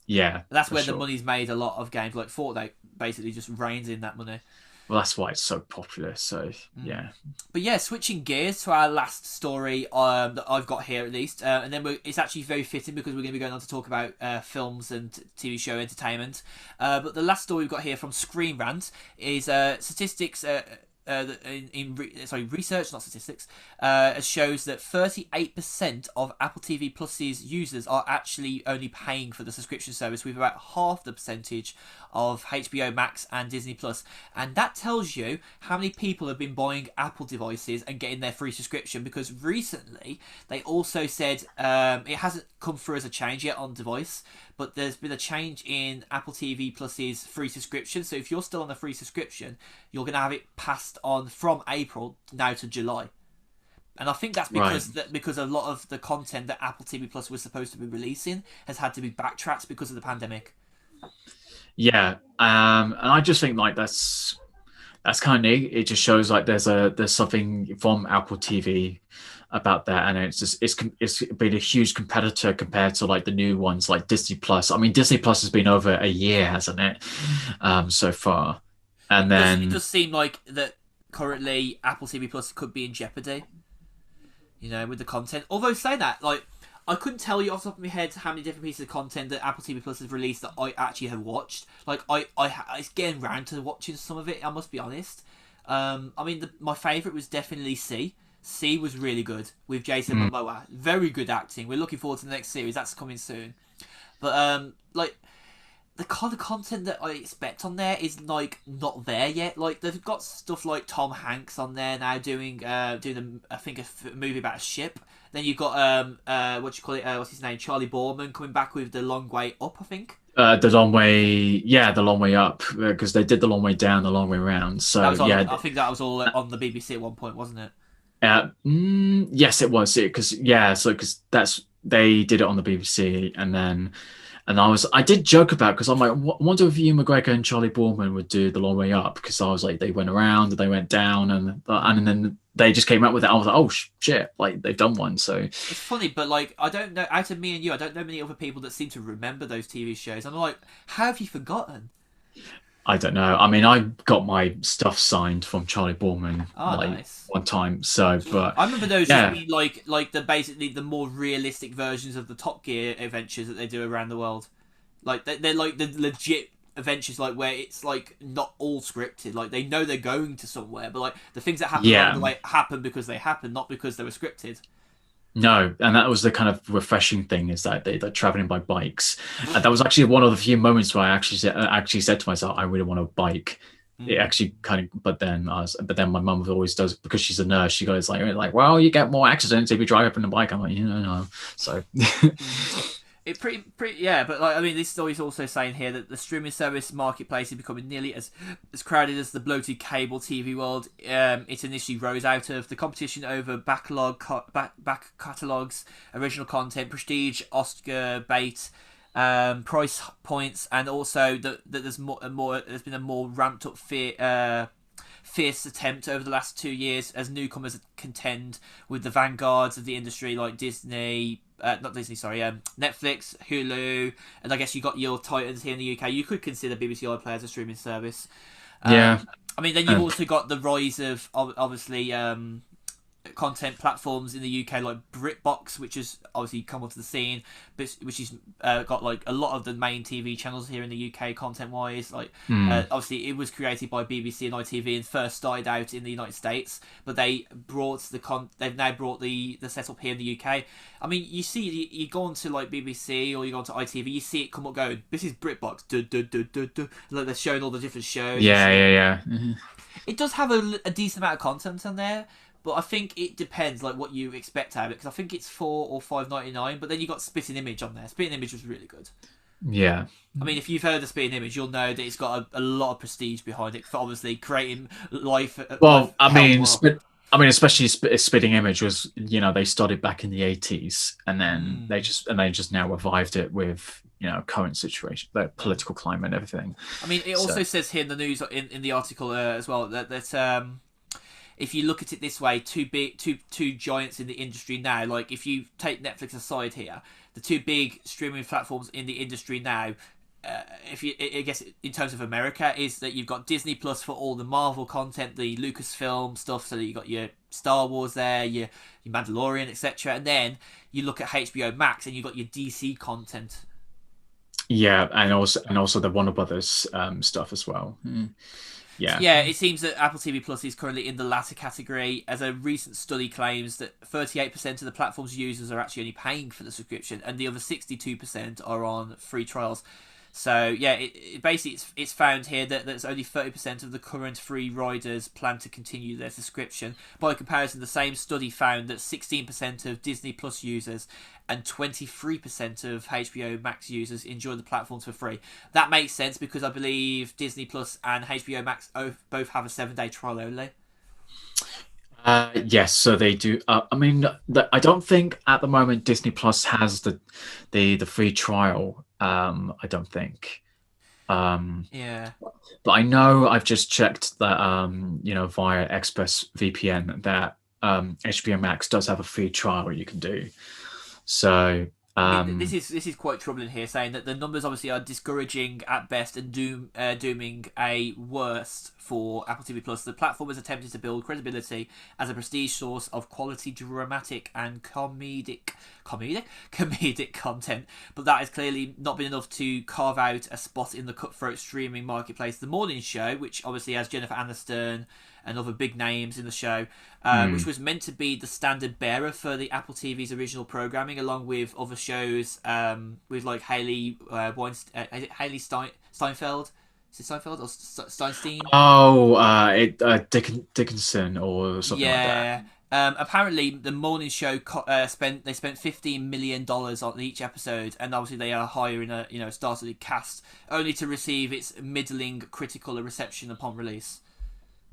Yeah, that's for where the sure. money's made. A lot of games like Fortnite basically just rains in that money. Well, that's why it's so popular. So Mm. yeah. But yeah, switching gears to our last story that I've got here at least, and then it's actually very fitting because we're going to be going on to talk about films and TV show entertainment. But the last story we've got here from Screen Rant is statistics. Research, not statistics, shows that 38% of Apple TV Plus's users are actually only paying for the subscription service, with about half the percentage of HBO Max and Disney Plus. And that tells you how many people have been buying Apple devices and getting their free subscription, because recently they also said it hasn't come through as a change yet on device, but there's been a change in Apple TV Plus's free subscription. So if you're still on the free subscription, you're going to have it passed on from April now to July. And I think that's Right. because a lot of the content that Apple TV Plus was supposed to be releasing has had to be backtracked because of the pandemic. Yeah. And I just think like that's kind of neat. It just shows like there's something from Apple TV about that, and it's been a huge competitor compared to like the new ones like Disney Plus. I mean, Disney Plus has been over a year, hasn't it? So far, and It then does seem like that currently Apple TV Plus could be in jeopardy, with the content. Although saying that, like, I couldn't tell you off the top of my head how many different pieces of content that Apple TV Plus has released that I actually have watched. Like, it's getting round to watching some of it, I must be honest. I mean, my favourite was definitely C. C was really good with Jason mm, Momoa. Very good acting. We're looking forward to the next series. That's coming soon. But like, the kind of content that I expect on there is like not there yet. Like, they've got stuff like Tom Hanks on there now doing I think a movie about a ship. Then you've got what you call it? What's his name? Charlie Borman coming back with The Long Way Up, I think. the long way, yeah, the long way up, because they did the long way down, the long way round. That So was all. yeah, I think that was all on the BBC at one point, wasn't it? yes, it was it because yeah, so because that's they did it on the BBC, and I did joke about because I'm like, wonder if Ewan McGregor and Charlie Boorman would do the long way up, because I was like, they went around and they went down, and then they just came out with it. I was like, oh shit, like they've done one. So It's funny, but like, I don't know. Out of me and you, I don't know many other people that seem to remember those TV shows. I'm like, how have you forgotten? I don't know. I mean, I got my stuff signed from Charlie Boorman Oh, like nice. one time. So, but I remember those just yeah, being like the basically the more realistic versions of the Top Gear adventures that they do around the world. Like they're like the legit adventures, like where it's like not all scripted. Like they know they're going to somewhere, but like the things that happen along yeah. the way happen because they happen, not because they were scripted. No, and that was the kind of refreshing thing is that they're traveling by bikes, and that was actually one of the few moments where I actually said to myself, I really want a bike. It Mm. actually kind of, but then my mum always does because she's a nurse. She goes like, well, you get more accidents if you drive up on a bike. I'm like, no. So, Mm. It pretty yeah, but like I mean, this story is also saying here that the streaming service marketplace is becoming nearly as crowded as the bloated cable TV world. It initially rose out of the competition over back catalogs, original content, prestige, Oscar bait, price points, and also that there's more. There's been a more ramped up fierce attempt over the last 2 years as newcomers contend with the vanguards of the industry like Disney, not Disney, sorry, Netflix, Hulu, and I guess you got your titans here in the UK. You could consider BBC iPlayer as a streaming service. yeah, I mean, then you've and also got the rise of obviously content platforms in the UK like BritBox, which has obviously come onto the scene, but which has got like a lot of the main TV channels here in the UK content wise. Like mm, obviously it was created by BBC and ITV and first started out in the United States, but they've now brought the setup here in the UK. I mean, you go on to like BBC or you go on to ITV, you see it come up going, this is BritBox, like they're showing all the different shows and yeah, stuff. yeah, yeah. Mhm. It does have a decent amount of content on there, but I think it depends like what you expect out of it because I think it's 4 or 5.99. But then you got Spitting Image on there. Spitting Image was really good. Yeah. I mean, if you've heard of Spitting Image, you'll know that it's got a lot of prestige behind it for obviously creating life Well, I health mean, well. especially Spitting Image was, they started back in the 80s, and then Mm. they just now revived it with, current situation, the political climate and everything. I mean, it So, also says here in the news in the article as well that if you look at it this way, two giants in the industry now. Like if you take Netflix aside here, the two big streaming platforms in the industry now. If you, I guess, in terms of America, is that you've got Disney Plus for all the Marvel content, the Lucasfilm stuff. So that you got your Star Wars there, your Mandalorian, etc. And then you look at HBO Max, and you got your DC content. yeah, and also the Warner Brothers stuff as well. So Yeah. yeah, it seems that Apple TV Plus is currently in the latter category, as a recent study claims that 38% of the platform's users are actually only paying for the subscription, and the other 62% are on free trials. So yeah, it basically it's found here that there's only 30% of the current free riders plan to continue their subscription. By comparison, the same study found that 16% of Disney Plus users and 23% of HBO Max users enjoy the platforms for free. That makes sense because I believe Disney Plus and HBO Max both have a 7-day trial only. Yes, so they do. I mean, I don't think at the moment Disney Plus has the free trial. I don't think. Um, Yeah. but I know I've just checked that via Express VPN that HBO Max does have a free trial you can do. So I mean, this um, is quite troubling here, saying that the numbers obviously are discouraging at best and dooming a worst for Apple TV Plus. The platform has attempted to build credibility as a prestige source of quality dramatic and comedic content, but that has clearly not been enough to carve out a spot in the cutthroat streaming marketplace. The morning show, which obviously has Jennifer Aniston and other big names in the show, which hmm, was meant to be the standard bearer for the Apple TV's original programming, along with other shows with like Haley is it Haley Steinfeld? Is it Steinfeld or Steinstein? oh, Dickinson or something like that. Yeah. Apparently, the morning show spent $15 million on each episode, and obviously they are hiring a star-studded cast, only to receive its middling critical reception upon release.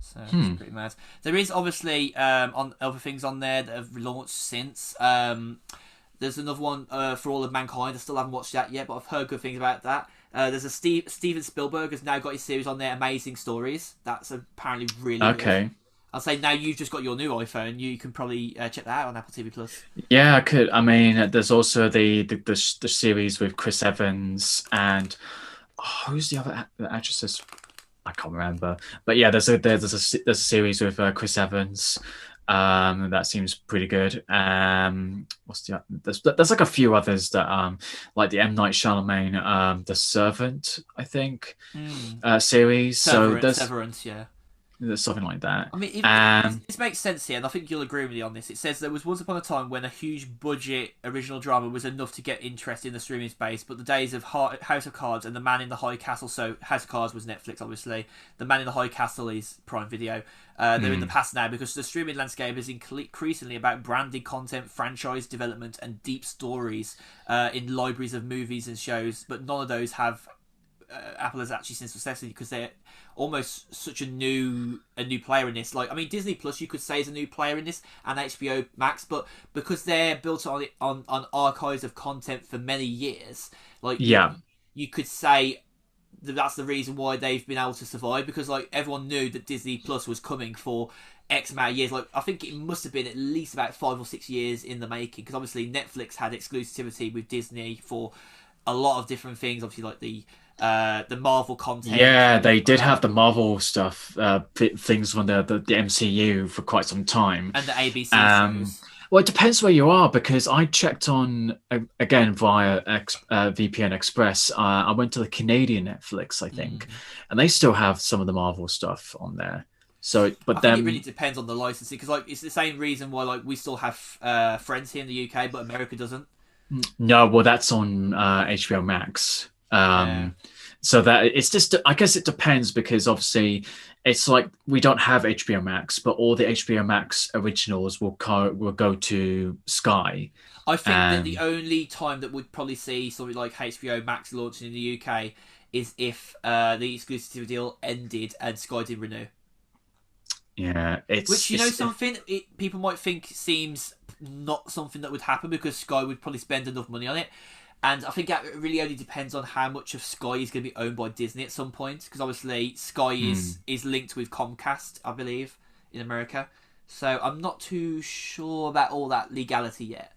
So it's Hmm. pretty mad. There is obviously on other things on there that have launched since. There's another one for All of Mankind. I still haven't watched that yet, but I've heard good things about that. There's a Steven Spielberg has now got his series on there, Amazing Stories. That's apparently really good. Okay. I'll say now you've just got your new iPhone, you can probably check that out on Apple TV Plus. Yeah, I could. I mean, there's also the series with Chris Evans and who's the other the actresses? I can't remember. But yeah, there's a series with Chris Evans. That seems pretty good. What's there's like a few others that like the M Night Shyamalan The Servant, I think, Mm. series. So there's Severance, yeah. something like that. I mean, Um, this makes sense here, and I think you'll agree with me on this. It says there was once upon a time when a huge budget original drama was enough to get interest in the streaming space, but the days of House of Cards and The Man in the High Castle, so House of Cards was Netflix, obviously. The Man in the High Castle is Prime Video. They're in the past now because the streaming landscape is increasingly about branded content, franchise development, and deep stories in libraries of movies and shows, but none of those have Apple has actually seen success because they're almost such a new player in this. Like, I mean, Disney Plus you could say is a new player in this, and HBO Max, but because they're built on archives of content for many years, like yeah, you could say that's the reason why they've been able to survive, because like everyone knew that Disney Plus was coming for X amount of years. Like, I think it must have been at least about 5 or 6 years in the making, because obviously Netflix had exclusivity with Disney for a lot of different things. Obviously, like the Marvel content yeah. They did have the Marvel stuff, things from the MCU for quite some time. and the ABC Um, shows. well, it depends where you are because I checked on again via VPN Express. I went to the Canadian Netflix, I think, Mm. and they still have some of the Marvel stuff on there. So, I but think it really then depends on the licensing, because like it's the same reason why like we still have Friends here in the UK, but America doesn't. no, well, that's on HBO Max. Yeah. So that it's just, I guess it depends because obviously it's like we don't have HBO Max, but all the HBO Max originals will go to Sky. I think that the Um, only time that we'd probably see something like HBO Max launching in the UK is if the exclusivity deal ended and Sky didn't renew. yeah, Which, you know, something people might think seems not something that would happen because Sky would probably spend enough money on it. And I think that really only depends on how much of Sky is going to be owned by Disney at some point, because obviously Sky hmm. is linked with Comcast, I believe, in America. So I'm not too sure about all that legality yet.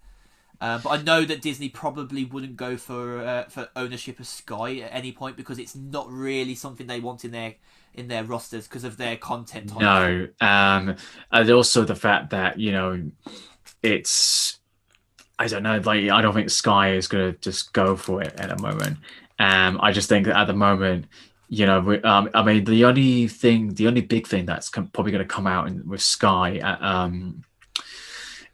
But I know that Disney probably wouldn't go for ownership of Sky at any point, because it's not really something they want in their rosters because of their content types. No, and also the fact that it's I don't know, like I don't think Sky is gonna just go for it at the moment. I just think that at the moment, I mean, the only big thing that's probably going to come out with Sky,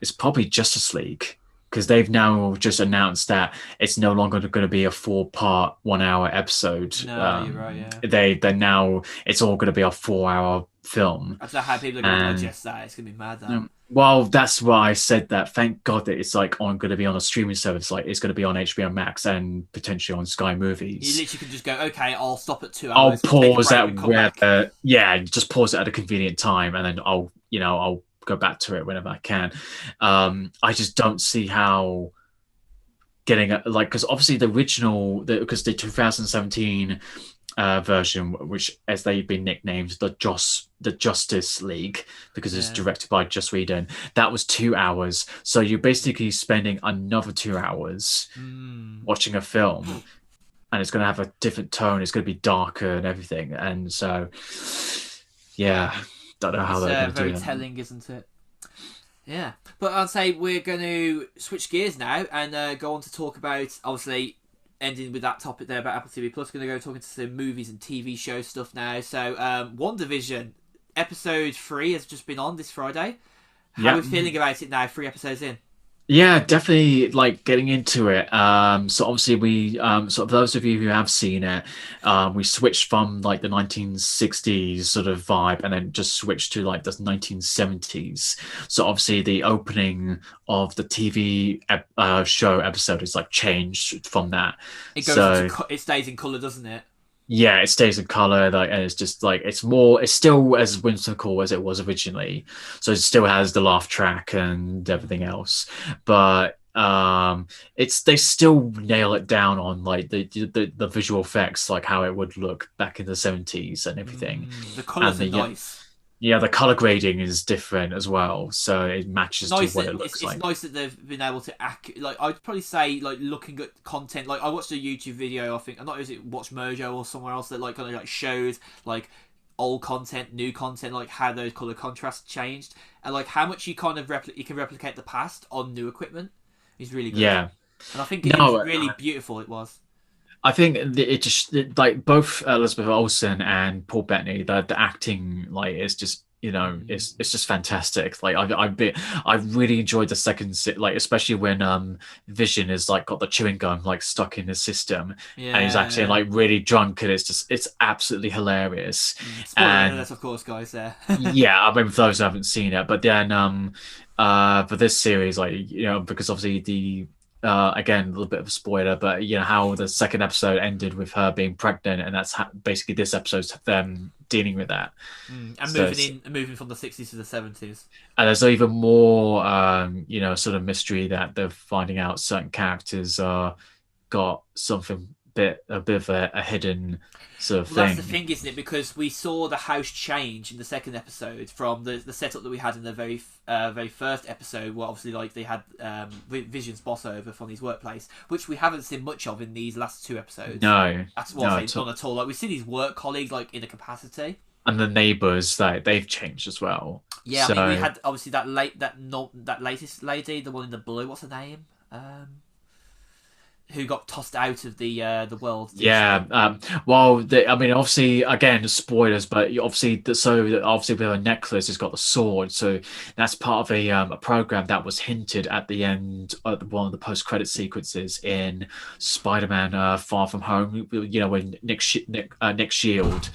is probably Justice League because they've now just announced that it's no longer going to be a 4-part 1 hour episode. No, you're right. Yeah, They're now it's all going to be a 4 hour film. I don't know how people are going to And digest that. It's going to be mad. That. well, that's why I said that. Thank God that it's like going to be on a streaming service. Like it's going to be on HBO Max and potentially on Sky You Movies. literally can just go, okay, I'll stop at two I'll hours, take a pause break, at and come back. yeah, just pause it at a convenient time, and then I'll go back to it whenever I can. I just don't see how getting like because obviously the original because the 2017 version, which as they've been nicknamed the Justice League because it's Yeah. directed by Joss Whedon, that was 2 hours. So you're basically spending another 2 hours Mm. watching a film, and it's going to have a different tone. It's going to be darker and everything, and so yeah, don't know how It's they're going to do very that. telling, isn't it? Yeah. But I'd say we're going to switch gears now and go on to talk about, obviously, ending with that topic there about Apple TV Plus. We're going to go talking to some movies and TV show stuff now. So, WandaVision Episode 3 has just been on this Friday. How are Yeah. we feeling about it now, 3 episodes in? Yeah, definitely like getting into it. So obviously so for those of you who have seen it, we switched from like the 1960s sort of vibe and then just switched to like the 1970s. So obviously the opening of the TV show episode is like changed from that. It goes into, So it stays in colour, doesn't it? yeah, it stays in color, like, and it's just like it's still as whimsical as it was originally. So it still has the laugh track and everything else, but it's they still nail it down on like the visual effects, like how it would look back in the 70s and everything, The and colours are the nice. yeah, the color grading is different as well, so it It's matches to nice what that it looks it's like. nice that they've been able to like I'd probably say like looking at content, like I watched a YouTube video, I think, I'm not, is it Watch Mojo or somewhere else, that like kind of like shows like old content, new content, like how those color contrasts changed, and like how much you kind of you can replicate the past on new equipment is really good. Yeah, And I think it was no, really beautiful. It was. I think it just like both Elizabeth Olsen and Paul Bettany, the acting like is just it's just fantastic. Like I really enjoyed the like especially when Vision is like got the chewing gum like stuck in his system and he's actually Yeah. like really drunk and it's absolutely hilarious. Spoiler And alert, of course, guys. There. yeah, I mean for those who haven't seen it, but then for this series like because obviously the again a little bit of a spoiler, but how the second episode ended with her being pregnant, and that's basically this episode's them dealing with that. And So moving from the 60s to the 70s. and there's even more sort of mystery that they're finding out certain characters got something a bit of a hidden sort of Well, that's the thing. thing, isn't it? Because we saw the house change in the second episode from the setup that we had in the very first episode, where obviously like they had Vision's boss over from his workplace, which we haven't seen much of in these last two episodes. No, That's what no, I say, none at all. Like we've seen his work colleagues like in a capacity. and the neighbors they've changed as well. Yeah, I mean we So had obviously that latest lady, the one in the blue. What's her name? Who got tossed out of the world? yeah, well, I mean, obviously, again, spoilers, but obviously with her necklace, it's got the sword, so that's part of a program that was hinted at the end of one of the post-credit sequences in Spider-Man: Far From Home. When Nick Shield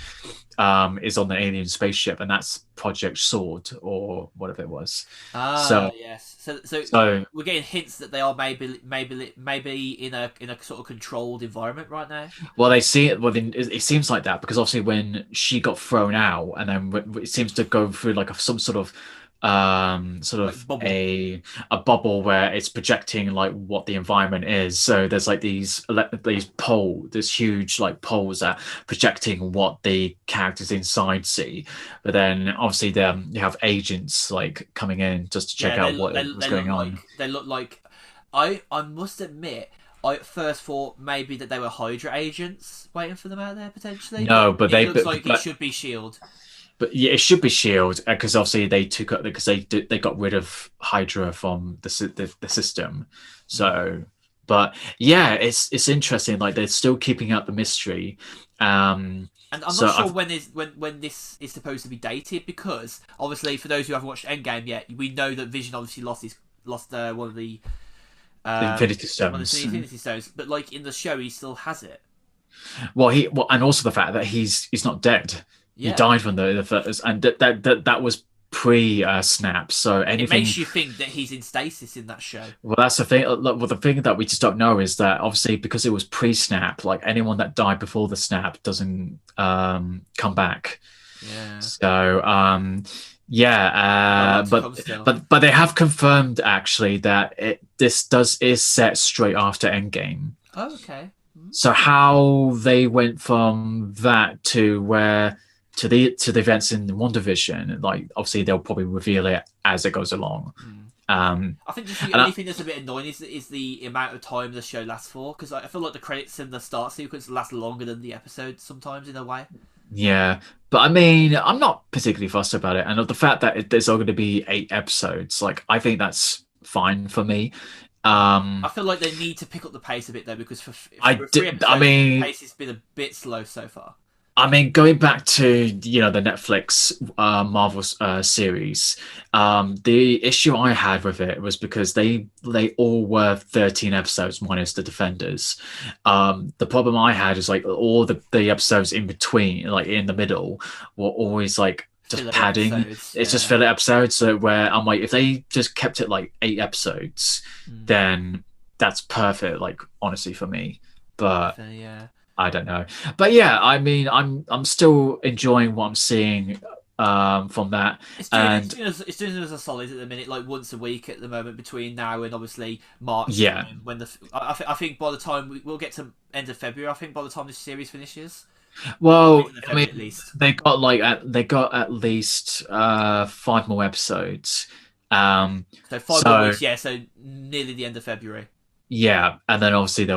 is on the alien spaceship, and that's Project Sword or whatever it was. Ah, So, yes. So so we're getting hints that they are maybe in a sort of controlled environment right now. well, they see it. Well, then it seems like that because obviously when she got thrown out, and then it seems to go through like some sort Like of bubble. a bubble where it's projecting like what the environment is. So there's like these huge like poles that projecting what the characters inside see. But then obviously then you have agents like coming in just to check Yeah, out what was going on. they look like. I must admit, I at first thought maybe that they were Hydra agents waiting for them out there potentially, but No, but it they looks like it but should be Shield. But yeah, it should be Shield because obviously they took because they got rid of Hydra from the system. So, but yeah, it's interesting. Like they're still keeping up the mystery. And I'm So not sure I've when this is supposed to be dated because obviously for those who haven't watched Endgame yet, we know that Vision obviously lost Infinity one of the Stones. Infinity Stones, but like in the show he still has it. And also the fact that he's not dead. He Yeah. died from the first, and that was pre snap. So It anything. makes you think that he's in stasis in that show. Well, that's the thing. Look, well, the thing that we just don't know is that obviously because it was pre-snap, like anyone that died before the snap doesn't come back. Yeah. So Got a yeah, lot to come still. but they have confirmed actually that this does is set straight after Endgame. Oh, okay. So how they went from that to where to the events in WandaVision, like obviously they'll probably reveal it as it goes along. Mm. Um, I think just the and only thing that's a bit annoying is the amount of time the show lasts for because I feel like the credits and the start sequence last longer than the episode sometimes in a way. Yeah, but I mean, I'm not particularly fussed about it, and the fact that there's only going to be 8 episodes, like I think that's fine for me. I Um, feel like they need to pick up the pace a bit though because I for three did. episodes the pace has been a bit slow so far. I mean, going back to the Netflix Marvel series, the issue I had with it was because they all were 13 episodes minus the Defenders. The problem I had is like all the episodes in between, like in the middle, were always like just Filler padding. episodes, It's just yeah. filler episodes. So where I'm like, if they just kept it like 8 episodes, Mm. then that's perfect. Like honestly for me, but. So, yeah. I don't know, but yeah, I mean, I'm still enjoying what I'm seeing from that, and It's doing us a solid at the minute, like once a week at the moment between now and obviously March yeah, time. When I think by the time we'll get to end of February, I think by the time this series finishes, well, end of I February at mean, least. they got at least 5 more episodes, So 5 more weeks, so yeah. So nearly the end of February. yeah, and then obviously that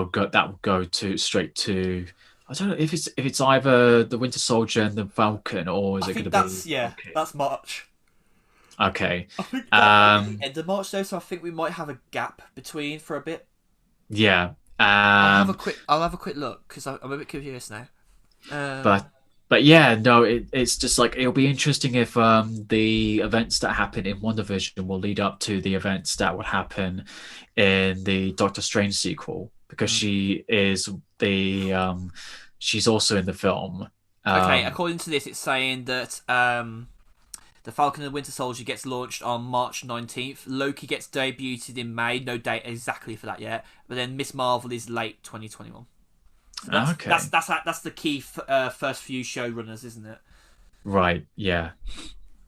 will go to straight to I don't know if it's either the Winter Soldier and the Falcon or is I it going to think be okay? that's March. Okay, I think that might be the um, end of March though, so I think we might have a gap between for a bit. yeah. Um, I'll have a quick look because I'm a bit curious now. but Um, but yeah, no, it's just like it'll be interesting if the events that happen in WandaVision will lead up to the events that would happen in the Doctor Strange sequel because hmm. she's also in the film. Okay, Um, according to this, it's saying that the Falcon and the Winter Soldier gets launched on March 19th. Loki gets debuted in May. No date exactly for that yet. But then Miss Marvel is late 2021. So okay, that's the key first few showrunners, isn't it? right, yeah.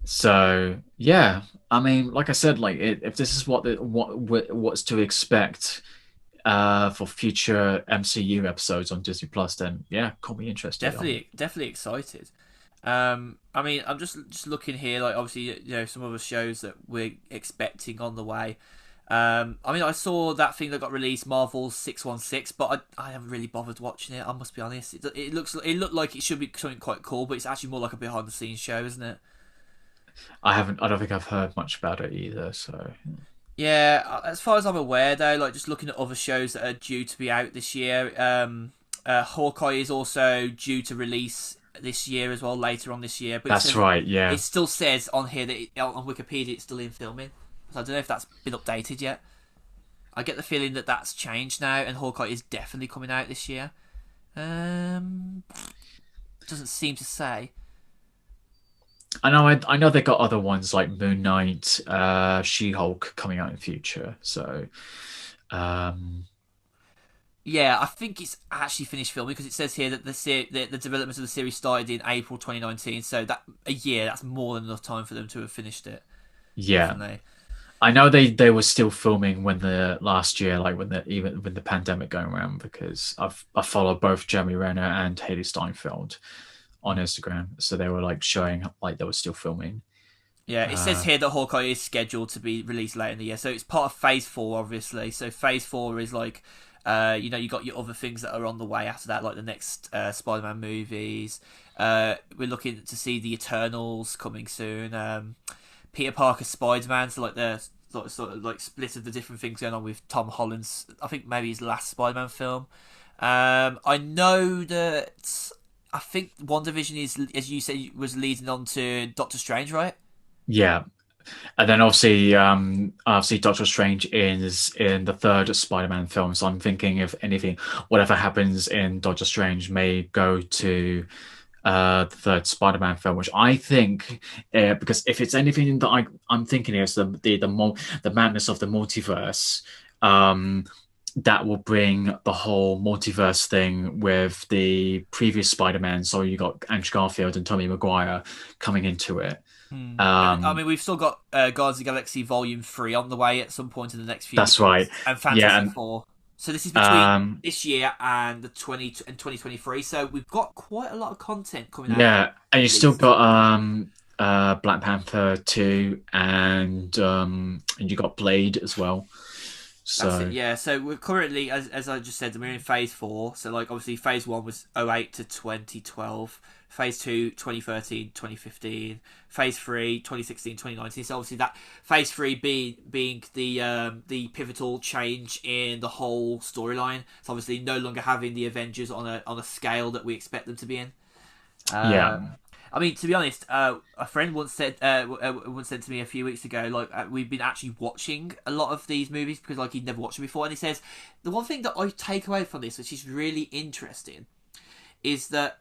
So yeah, I mean, like I said, like if this is what's to expect for future MCU episodes on Disney Plus, then yeah, call me interested. Definitely excited. I mean, I'm just looking here. Like, obviously, some other shows that we're expecting on the way. I mean, I saw that thing that got released, Marvel's 616, but I haven't really bothered watching it. I must be honest. It looked like it should be something quite cool, but it's actually more like a behind the scenes show, isn't it? I don't think I've heard much about it either. So Yeah, as far as I'm aware, though, like just looking at other shows that are due to be out this year, Hawkeye is also due to release this year as well, later on this year. But that's right. it Yeah, still says on here that on Wikipedia it's still in filming. So I don't know if that's been updated yet. I get the feeling that that's changed now, and Hawkeye is definitely coming out this year. Um, doesn't seem to say. I know. I know they got other ones like Moon Knight, She-Hulk coming out in future. So um, Yeah, I think it's actually finished filming because it says here that the development of the series started in April 2019. So that a year, that's more than enough time for them to have finished it. yeah, Definitely. I know they were still filming when the last year, like even when the pandemic going around, because I followed both Jeremy Renner and Haley Steinfeld on Instagram, so they were like showing like they were still filming. Yeah, it says Uh, here that Hawkeye is scheduled to be released later in the year. So it's part of Phase 4, obviously. So Phase 4 is like, you got your other things that are on the way after that, like the next Spider-Man movies. We're looking to see the Eternals coming soon. Peter Parker Spider-Man, so like the sort of like split of the different things going on with Tom Holland's, I think maybe his last Spider-Man film. I know that I think WandaVision is, as you said, was leading on to Doctor Strange, right? yeah, and then obviously Doctor Strange is in the third Spider-Man film, so I'm thinking if anything, whatever happens in Doctor Strange may go to the third Spider-Man film, which I think, because if it's anything that I'm thinking is the madness of the multiverse, that will bring the whole multiverse thing with the previous Spider-Man. So you got Andrew Garfield and Tobey Maguire coming into it. Hmm. I Um, mean, we've still got Guardians of the Galaxy Volume 3 on the way at some point in the next few that's right. years, and Yeah, Fantastic and Four. So this is between um, this year and the 2023. So we've got quite a lot of content coming out yeah, and you at still least. got Black Panther 2 and you got Blade as well. That's it, So yeah. So we're currently, as I just said, we're in phase 4. So, like, obviously, phase 1 was 08 to 2012. Phase 2, 2013, 2015. Phase 3, 2016, 2019. So, obviously, that phase 3 being the pivotal change in the whole storyline. It's obviously no longer having the Avengers on a scale that we expect them to be in. yeah, I mean, to be honest, a friend once said to me a few weeks ago, like we've been actually watching a lot of these movies because like he'd never watched them before, and he says the one thing that I take away from this, which is really interesting, is that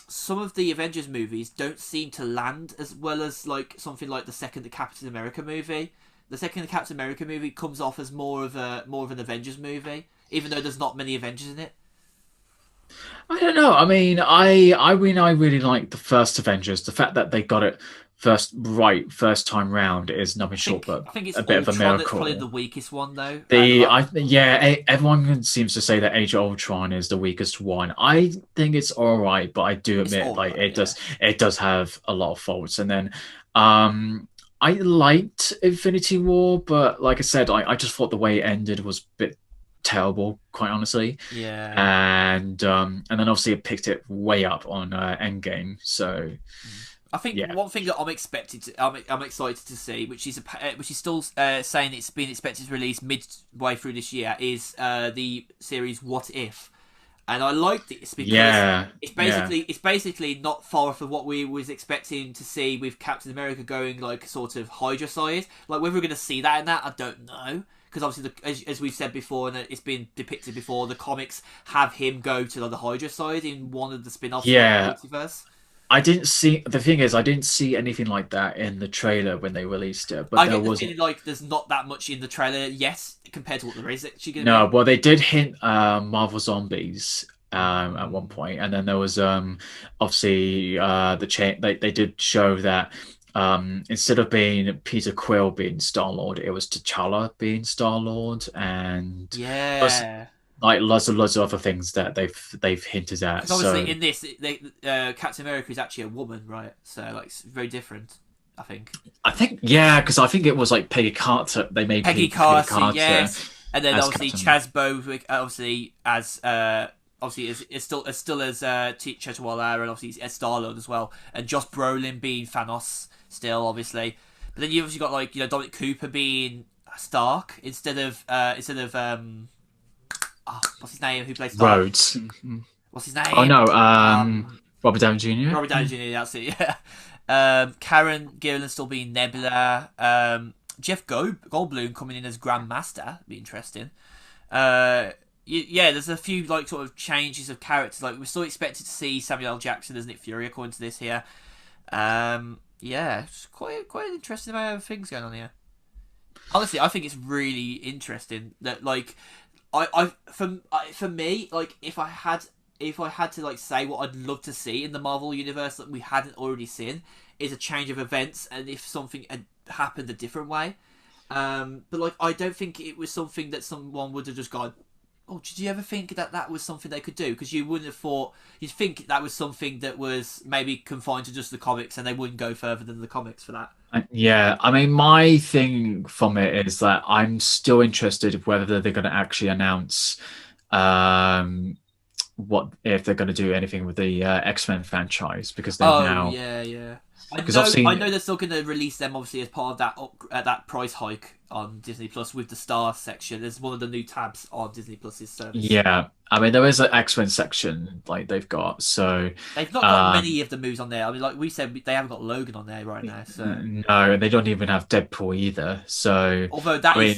some of the Avengers movies don't seem to land as well as like something like the second Captain America movie. The second Captain America movie comes off as more of an Avengers movie, even though there's not many Avengers in it. I don't know. I really like the first Avengers. The fact that they got it first time round is nothing short but I think it's a bit of a Ultron that's probably miracle. the weakest one though. The I yeah, everyone seems to say that Age of Ultron is the weakest one. I think it's all right, but I do It's admit all like right, yeah. it does have a lot of faults. And then I liked Infinity War, but like I said, I just thought the way it ended was a bit terrible, quite honestly. Yeah. And then obviously it picked it way up on Endgame. So I think Yeah. one thing that I'm excited to see, which is still saying it's been expected to release midway through this year, is the series What If, and I like this because Yeah. Yeah. it's basically not far off of what we was expecting to see with Captain America going like sort of Hydra side. Like whether we're going to see that in that, I don't know. Because obviously, as we've said before, and it's been depicted before, the comics have him go to the Hydra side in one of the spin-offs of the Yeah. multiverse. I didn't see the thing is I didn't see anything like that in the trailer when they released it, but I there get the was feeling like there's not that much in the trailer, yes, compared to what there is actually going to no, be. well they did hint Marvel Zombies at one Mm. point, and then there was obviously the chain they did show that instead of being Peter Quill being Star-Lord, it was T'Challa being Star-Lord, and plus Yeah, like lots of other things that they've hinted at. because obviously So in this, Captain America is actually a woman, right? So like it's very different, I think. I think yeah, because I think it was like Peggy Carter. They made Peggy Peggy Carter, Carter yes, and then as obviously Captain. Chaz Bovik, obviously as obviously is still as T'Challa, and obviously as Star-Lord as well, and Josh Brolin being Thanos still, obviously. But then you've obviously got like Dominic Cooper being Stark instead of what's his name? Who plays Stark? Rhodes. What's his Oh name? no, Um, Robert Downey Jr. Robert Downey Jr. That's it. Yeah. Karen Gillan still being Nebula. Jeff Goldblum coming in as Grandmaster. Be interesting. Yeah, there's a few like sort of changes of characters. Like we're still expected to see Samuel L. Jackson as Nick Fury according to this here. Yeah, it's quite an interesting amount of things going on here. Honestly, I think it's really interesting that like for me like if I had to like say what I'd love to see in the Marvel universe that we hadn't already seen is a change of events and if something had happened a different way. But like I don't think it was something that someone would have just gone, oh, did you ever think that that was something they could do? Because you wouldn't have thought you'd think that was something that was maybe confined to just the comics and they wouldn't go further than the comics for that. Yeah, I mean, my thing from it is that I'm still interested in whether they're going to actually announce um, what if they're going to do anything with the X-Men franchise because they've Oh now yeah, yeah. I because I've know, I know seen they're still going to release them obviously as part of that price hike on Disney Plus with the Star section. There's one of the new tabs on Disney Plus's service. yeah, I mean there is an X-Men section like they've got so They've not got um, many of the moves on there. I mean, like we said, they haven't got Logan on there right now. So, no, they don't even have Deadpool either. So although I mean,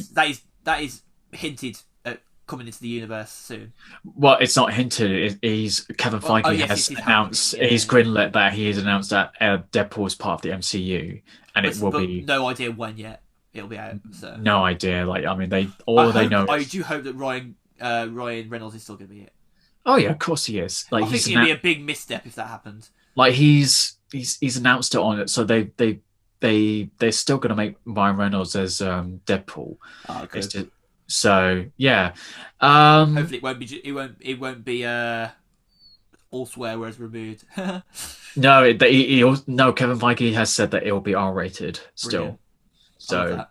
that is hinted at coming into the universe soon. well, it's not hinted. He's Kevin Well, oh Feige yes, has it is happening. announced he's Yeah, greenlit that he has announced that Deadpool is part of the MCU, and it will but be no idea when yet it'll be out. So, no idea. Like, I mean, they all they know I is do hope that Ryan Reynolds is still going to be it. oh yeah, of course he is. Like I think he's it'd be a big misstep if that happened. like he's announced it on it, so they're still gonna make Ryan Reynolds as Deadpool. Oh, It's good. just, so yeah, um, Hopefully, it won't be all swear words removed. no, no. Kevin Feige has said that it will be R-rated Brilliant. still, I love so that.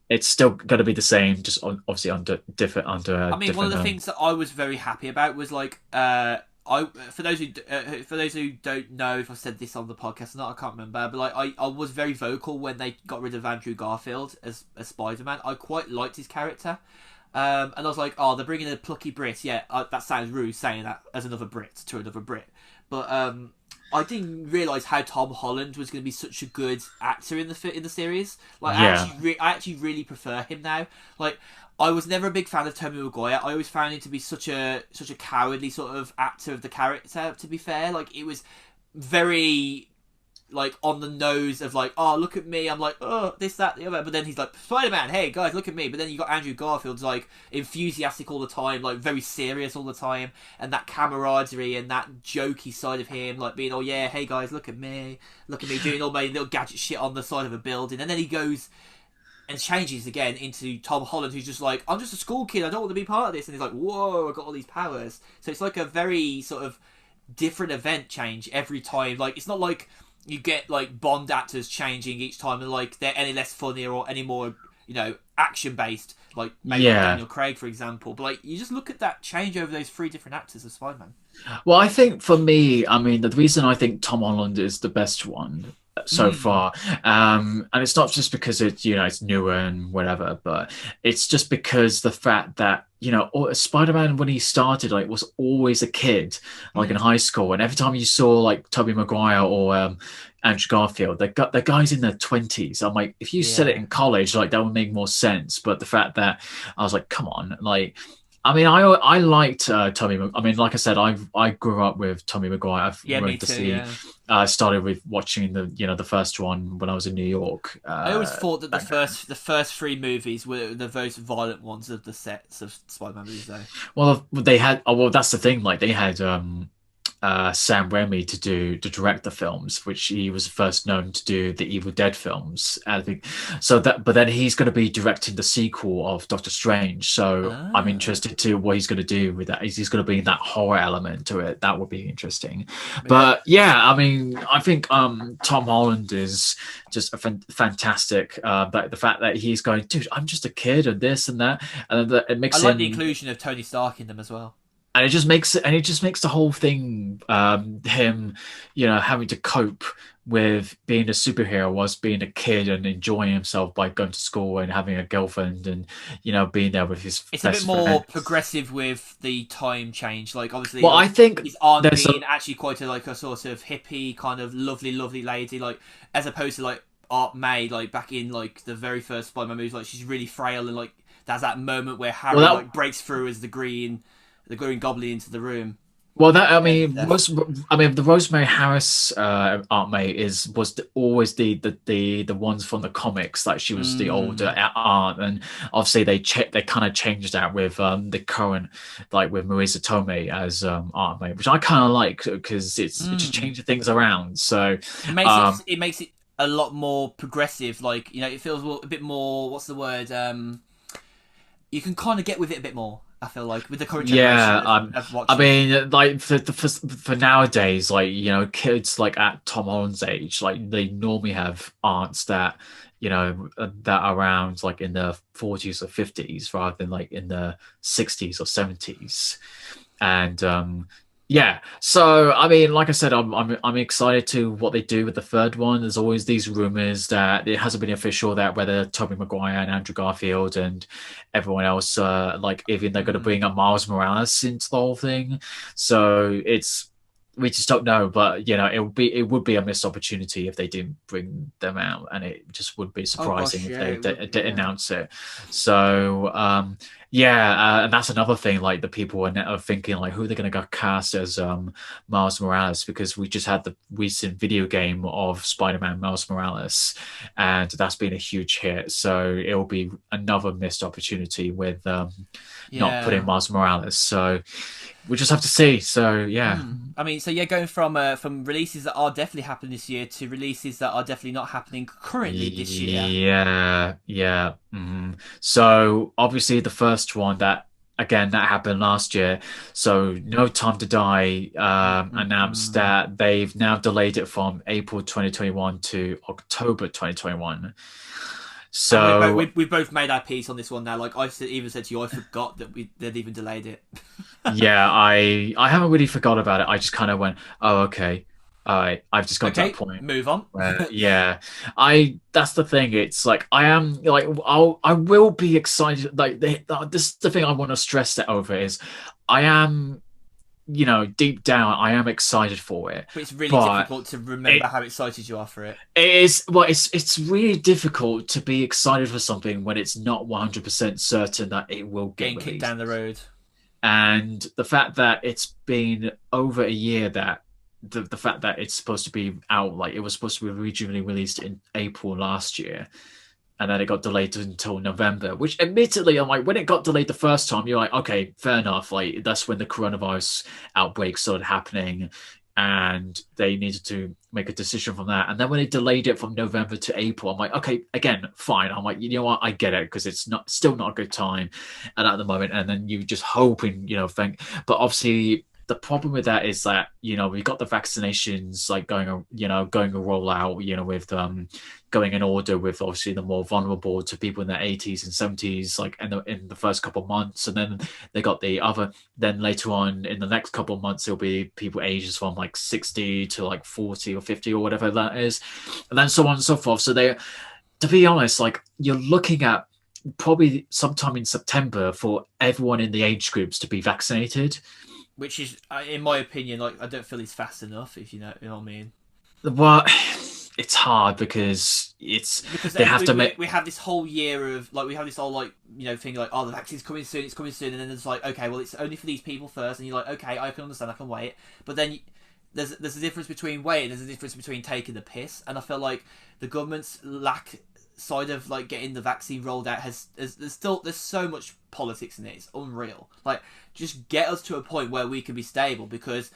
it's still gonna be the same, just obviously under different under I mean, one of different. the things that I was very happy about was like, I for those who don't know if I said this on the podcast or not, I can't remember. But like, I was very vocal when they got rid of Andrew Garfield as Spider Man. I quite liked his character, and I was like, oh, they're bringing in a plucky Brit. Yeah, that sounds rude saying that as another Brit to another Brit, but I didn't realize how Tom Holland was going to be such a good actor in the series. Like, Yeah, I actually really prefer him now. Like, I was never a big fan of Tobey Maguire. I always found him to be such a cowardly sort of actor of the character. To be fair, like it was very like on the nose of like, oh look at me, I'm like, oh this that the other, but then he's like Spider-Man, hey guys look at me, but then you got Andrew Garfield's like enthusiastic all the time, like very serious all the time, and that camaraderie and that jokey side of him, like being oh yeah hey guys look at me doing all my little gadget shit on the side of a building, and then he goes and changes again into Tom Holland, who's just like, I'm just a school kid, I don't want to be part of this, and he's like, whoa, I got all these powers. So it's like a very sort of different event change every time. Like it's not like you get like Bond actors changing each time and like they're any less funny or any more action based, like maybe like yeah. Daniel Craig for example. But like you just look at that change over those three different actors of Spider-Man. Well, I think for me, I mean, the reason I think Tom Holland is the best one so Mm. far. And it's not just because it's newer and whatever, but it's just because the fact that Spider-Man, when he started, like, was always a kid, like in Mm. high school, and every time you saw like Tobey Maguire or Andrew Garfield, the guys in their 20s. I'm like, if you said it Yeah. in college, like, that would make more sense. But the fact that I was like, come on, like, I mean, I liked Tommy. I mean, like I said, I grew up with Tommy Maguire. I've Yeah, me went to too. see. Yeah. I started with watching the first one when I was in New York. I always thought that the Back then. first three movies were the most violent ones of the sets of Spider-Man movies, though. Well, they had. Oh, well, that's the thing. Like, they had Sam Raimi to direct the films, which he was first known to do the Evil Dead films. I think so that, but then he's going to be directing the sequel of Doctor Strange. So I'm Ah, interested to what he's going to do with that. Is he's going to bring that horror element to it? That would be interesting. yeah. But yeah, I mean, I think Tom Holland is just a fantastic. But the fact that he's going, dude, I'm just a kid and this and that, and that it I makes like the him inclusion of Tony Stark in them as well. and it just makes the whole thing him having to cope with being a superhero whilst being a kid and enjoying himself by going to school and having a girlfriend and being there with his It's a bit best more friends. progressive with the time change. Like obviously, Well, I think his aunt there's a being actually quite like a sort of hippie kind of lovely, lovely lady, like as opposed to like Aunt May, like back in like the very first Spider-Man movies, like she's really frail and like there's that moment where Harry well like breaks through as the Green Goblin into the room. that I There's mean death. the Rosemary Harris Aunt May always the ones from the comics, like she was the older Mm, aunt, and obviously they kind of changed that with the current, like with Marisa Tomei as Aunt May, which I kind of like because it just mm. changes things around. So It um makes it a lot more progressive. Like it feels a bit more. What's the word? You can kind of get with it a bit more. I feel like with the current Yeah, generation of I watchers. mean, like for nowadays, like kids like at Tom Holland's age, like they normally have aunts that that are around like in the 40s or 50s rather than like in the 60s or 70s. And yeah, so I mean, like I said, I'm excited to what they do with the third one. There's always these rumors that it hasn't been official that whether Tobey Maguire and Andrew Garfield and everyone else, like even they're going to Mm. bring up Miles Morales into the whole thing. So we just don't know, but it would be a missed opportunity if they didn't bring them out, and it just would be Oh surprising gosh, if yeah, they it would be. did Yeah. announce it. So yeah, and that's another thing. Like the people are thinking, like, who are they going to go cast as Miles Morales? Because we just had the recent video game of Spider-Man Miles Morales, and that's been a huge hit. So it'll be another missed opportunity with not putting Yeah. Miles Morales. So we just have to see. So yeah. Hmm. I mean, so yeah, going from releases that are definitely happening this year to releases that are definitely not happening currently this year. Yeah, yeah. So obviously the first one that again that happened last year. So No Time to Die announced Mm-mm-mm. that they've now delayed it from April 2021 to October 2021. And So we both made our piece on this one now. Like even said to you, I forgot that they'd even delayed it. yeah, I haven't really forgot about it. I just kind of went, oh, okay. All right. I've just got to that Okay, point move on. where, yeah, that's the thing. It's like, I am like, I will be excited. Like, this is the thing I want to stress that over is I am, deep down, I am excited for it, But it's really but difficult to remember it, how excited you are for it. it is, well, it's really difficult to be excited for something when it's not 100% certain that it will get Getting kicked released. down the road. And the fact that it's been over a year, that the fact that it's supposed to be out, like it was supposed to be originally released in April last year, and then it got delayed until November, which admittedly, I'm like, when it got delayed the first time, you're like, okay, fair enough. Like that's when the coronavirus outbreak started happening, and they needed to make a decision from that. And then when they delayed it from November to April, I'm like, okay, again, fine. I'm like, you know what, I get it because it's not still not a good time, and at the moment, and then you just hoping, think, but obviously. the problem with that is that we got the vaccinations like going a rollout, going in order with obviously the more vulnerable to people in their 80s and 70s, like in the first couple of months, and then they got the other. Then later on in the next couple of months, it'll be people ages from like 60 to like 40 or 50 or whatever that is, and then so on and so forth. So they, to be honest, like you're looking at probably sometime in September for everyone in the age groups to be vaccinated. Which is, in my opinion, like I don't feel it's fast enough. If you know what I mean. Well, it's hard because Because they have to we, make. we have this whole year of like we have this whole like thing like, oh, the vaccine's coming soon, it's coming soon, and then it's like, okay, well, it's only for these people first, and you're like, okay, I can understand, I can wait, but then there's a difference between waiting, there's a difference between taking the piss, and I feel like the government's lack side of like getting the vaccine rolled out there's so much politics in it, it's unreal. Like, just get us to a point where we can be stable, because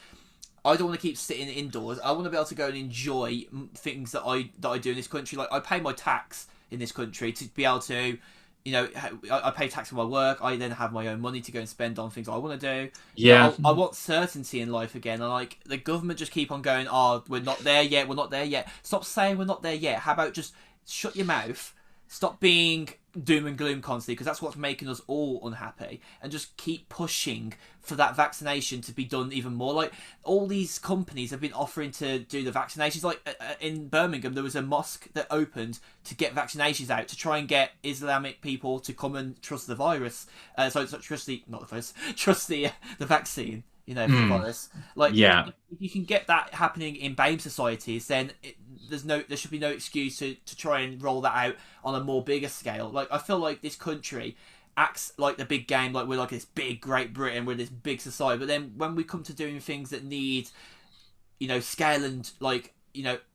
I don't want to keep sitting indoors. I want to be able to go and enjoy things that I do in this country. Like, I pay my tax in this country to be able to, I pay tax for my work. I then have my own money to go and spend on things I want to do. Yeah. I want certainty in life again. And like, the government just keep on going, oh, we're not there yet. We're not there yet. Stop saying we're not there yet. How about just shut your mouth? Stop being doom and gloom constantly, because that's what's making us all unhappy, and just keep pushing for that vaccination to be done even more. Like, all these companies have been offering to do the vaccinations. Like, in Birmingham, there was a mosque that opened to get vaccinations out to try and get Islamic people to come and trust the virus. Trust the not the virus, trust the vaccine. For the virus. Like, Yeah. if you can get that happening in BAME societies, then there should be no excuse to try and roll that out on a more bigger scale. Like, I feel like this country acts like the big game, like we're like this big Great Britain, we're this big society, but then when we come to doing things that need, scale and like,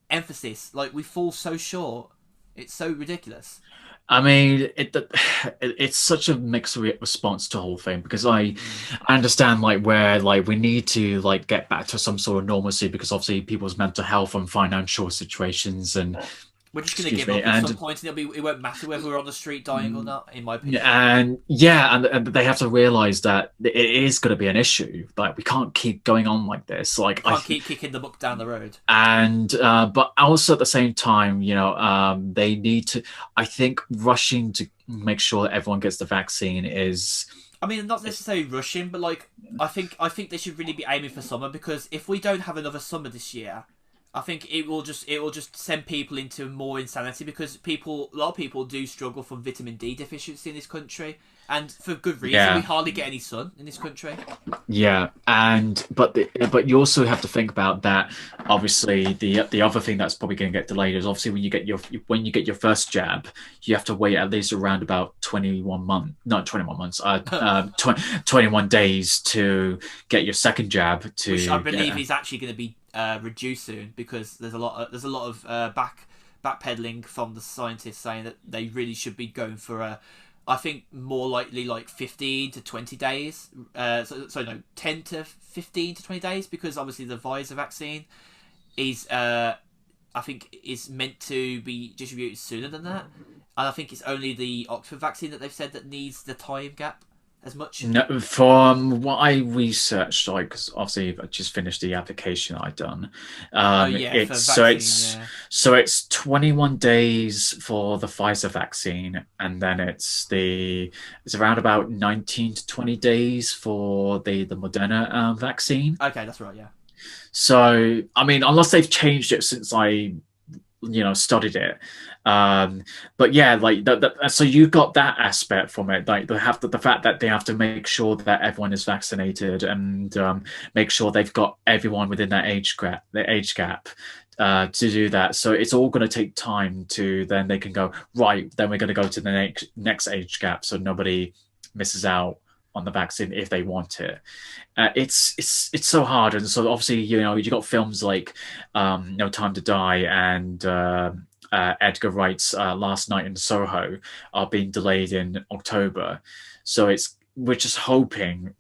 emphasis, like, we fall so short. It's so ridiculous. I mean, it's such a mixed response to the whole thing, because I understand like where like we need to like get back to some sort of normalcy, because obviously people's mental health and financial situations and We're just going to excuse give me up at some and point, and it won't matter whether we're on the street dying or not, in my opinion. and they have to realize that it is going to be an issue. Like, we can't keep going on like this. Like, Can't keep kicking the book down the road. and but also at the same time, they need to. I think rushing to make sure that everyone gets the vaccine is. I mean, not necessarily rushing, but like, I think they should really be aiming for summer, because if we don't have another summer this year, I think it will just send people into more insanity, because a lot of people do struggle from vitamin D deficiency in this country, and for good reason. Yeah. We hardly get any sun in this country. Yeah, but you also have to think about that. Obviously, the other thing that's probably going to get delayed is obviously when you get your first jab, you have to wait at least around about 21 months, 21 days to get your second jab. Which I believe is actually going to be reduced soon, because there's a lot of backpedaling from the scientists saying that they really should be going for I think more likely like 15 to 20 days. No, 10 to 15 to 20 days, because obviously the Pfizer vaccine is I think is meant to be distributed sooner than that, and I think it's only the Oxford vaccine that they've said that needs the time gap as much. No, from what I researched, like, because obviously I just finished the application I done. Oh yeah, for It's vaccine. Yeah. so it's 21 days for the Pfizer vaccine, and then it's around about 19 to 20 days for the Moderna vaccine. Okay, that's right. Yeah. So I mean, unless they've changed it since I studied it, but yeah, like so you got that aspect from it, like the fact that they have to make sure that everyone is vaccinated, and make sure they've got everyone within that age gap to do that. So it's all going to take time to then they can go right, then we're going to go to the next age gap, so nobody misses out on the vaccine if they want it. It's so hard, and so obviously you got films like No Time to Die and Edgar Wright's Last Night in Soho are being delayed in October. So we're just hoping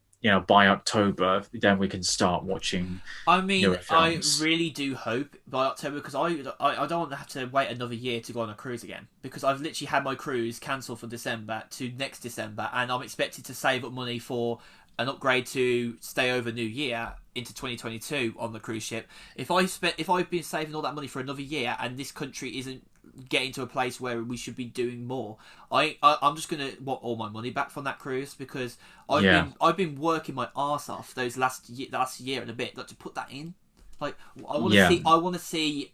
by October then we can start watching I mean, newer I films. really do hope by October, because I don't want to have to wait another year to go on a cruise again, because I've literally had my cruise cancelled for December to next December, and I'm expected to save up money for an upgrade to stay over New Year into 2022 on the cruise ship. If I've been saving all that money for another year and this country isn't getting to a place where we should be doing more, I'm just gonna want all my money back from that cruise, because Yeah. I've been working my arse off those last year and a bit, like, to put that in. Like, Yeah. I want to see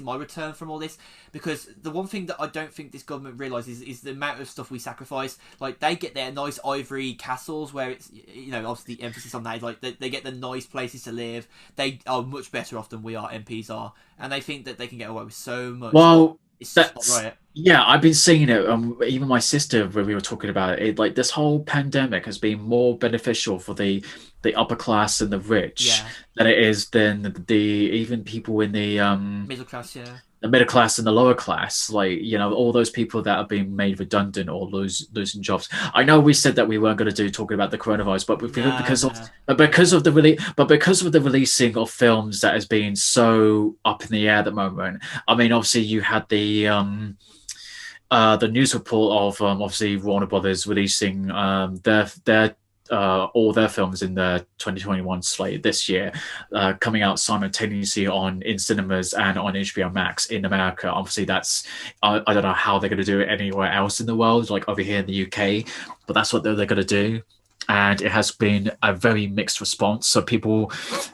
my return from all this, because the one thing that I don't think this government realizes is the amount of stuff we sacrifice. Like, they get their nice ivory castles where it's, obviously the emphasis on that is like they get the nice places to live. They are much better off than we are, MPs are, and they think that they can get away with so much. Well, It's just not that's right. yeah. I've been seeing it. Even my sister, when we were talking about it, like this whole pandemic has been more beneficial for the upper class and the rich Yeah, than it is than the even people in middle class. Yeah, the middle class and the lower class, like all those people that are being made redundant or losing jobs. I know we said that we weren't going to do talking about the coronavirus, but no, no. because of the releasing of films that has been so up in the air at the moment. I mean, obviously you had the news report of obviously Warner Brothers releasing their all their films in the 2021 slate this year, coming out simultaneously in cinemas and on HBO Max in America. Obviously, that's I don't know how they're going to do it anywhere else in the world, like over here in the UK, but that's what they're going to do. And it has been a very mixed response. So people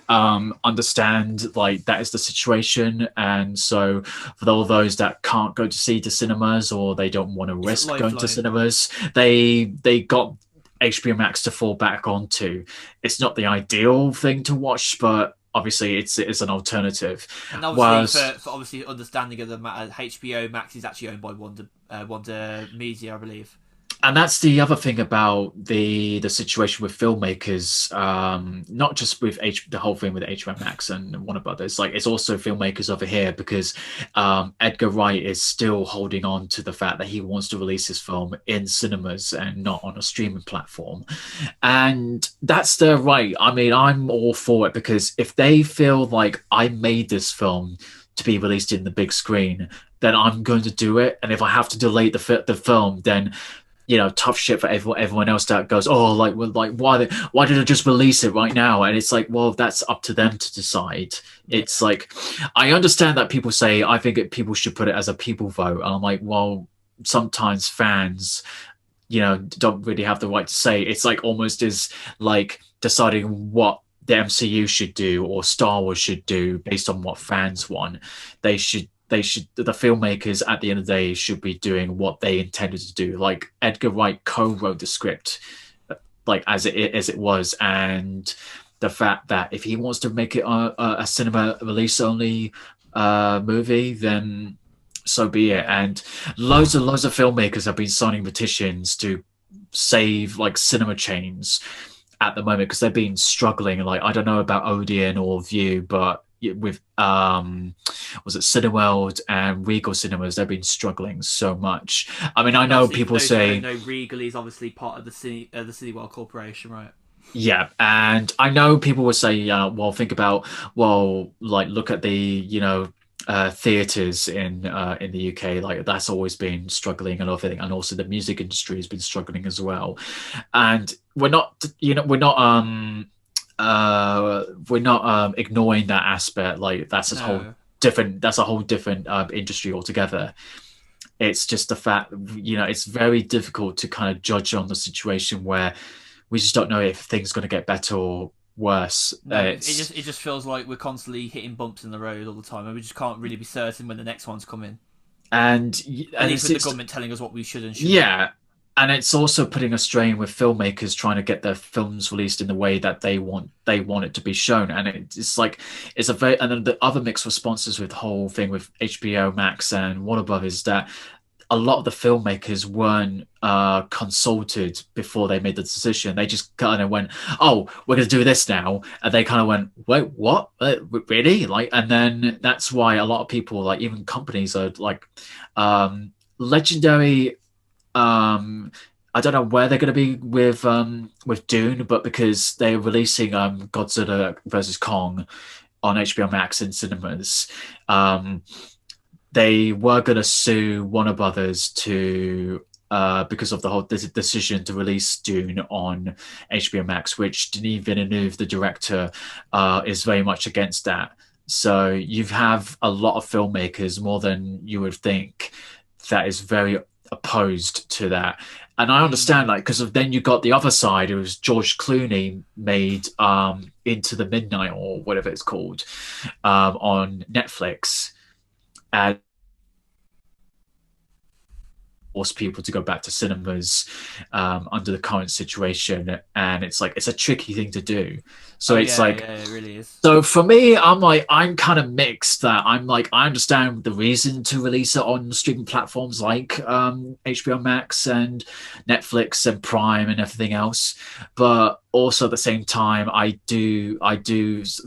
understand like that is the situation, and so for all those that can't go to see the cinemas or they don't want to It's a risk going to lifeline. cinemas, they got HBO Max to fall back onto. It's not the ideal thing to watch, but obviously it's an alternative. And obviously, Whereas for obviously understanding of the matter, HBO Max is actually owned by Wonder Media, I believe. and that's the other thing about the situation with filmmakers, not just with the whole thing with HBO Max and Warner Brothers. Like it's also filmmakers over here because Edgar Wright is still holding on to the fact that he wants to release his film in cinemas and not on a streaming platform, and that's their right. I mean, I'm all for it because if they feel like I made this film to be released in the big screen, then I'm going to do it. And if I have to delay the film, then tough shit for everyone else that goes, oh, like why did I just release it right now? And it's like, well, that's up to them to decide. Yeah, It's like, I understand that people say, I think people should put it as a people vote. And I'm like, well, sometimes fans, don't really have the right to say. It's like almost is like deciding what the MCU should do or Star Wars should do based on what fans want. The filmmakers at the end of the day should be doing what they intended to do. Like Edgar Wright co-wrote the script, like as it was, and the fact that if he wants to make it a cinema release only movie, then so be it. yeah. And loads of filmmakers have been signing petitions to save like cinema chains at the moment because they've been struggling. Like I don't know about Odeon or View, but with was it Cineworld and Regal Cinemas, they've been struggling so much. I mean, I And know obviously, for people those who don't say, know, Regal is obviously part of the Cineworld Corporation, right? yeah, and I know people will say, well, think about, well, like look at the, theaters in the UK, like that's always been struggling and everything, and also the music industry has been struggling as well. And we're not ignoring that aspect. Like No, that's a whole different industry altogether. It's just the fact, it's very difficult to kind of judge on the situation where we just don't know if things going to get better or worse. no. It just feels like we're constantly hitting bumps in the road all the time, and we just can't really be certain when the next one's coming. and At and least with the it's government telling us what we should and shouldn't. yeah, and it's also putting a strain with filmmakers trying to get their films released in the way that they want it to be shown. And it's like it's a very and then the other mixed responses with the whole thing with HBO Max and Warner Brothers that a lot of the filmmakers weren't consulted before they made the decision. They just kind of went, "Oh, we're going to do this now," and they kind of went, "Wait, what? Really?" Like, and then that's why a lot of people, like even companies, are like legendary. I don't know where they're going to be with Dune, but because they're releasing Godzilla versus Kong on HBO Max in cinemas, um, they were going to sue Warner Brothers to because of the whole decision to release Dune on HBO Max, which Denis Villeneuve, the director, is very much against that. So you have a lot of filmmakers, more than you would think, that is very opposed to that. And I understand, Mm. like, because then you got the other side. It was George Clooney made Into the Midnight, or whatever it's called, on Netflix, and force people to go back to cinemas under the current situation. And it's like, it's a tricky thing to do. So Oh it's yeah, like, yeah, it really is. so for me, I'm kind of mixed. That I'm like, I understand the reason to release it on streaming platforms like HBO Max and Netflix and Prime and everything else, but also at the same time, I do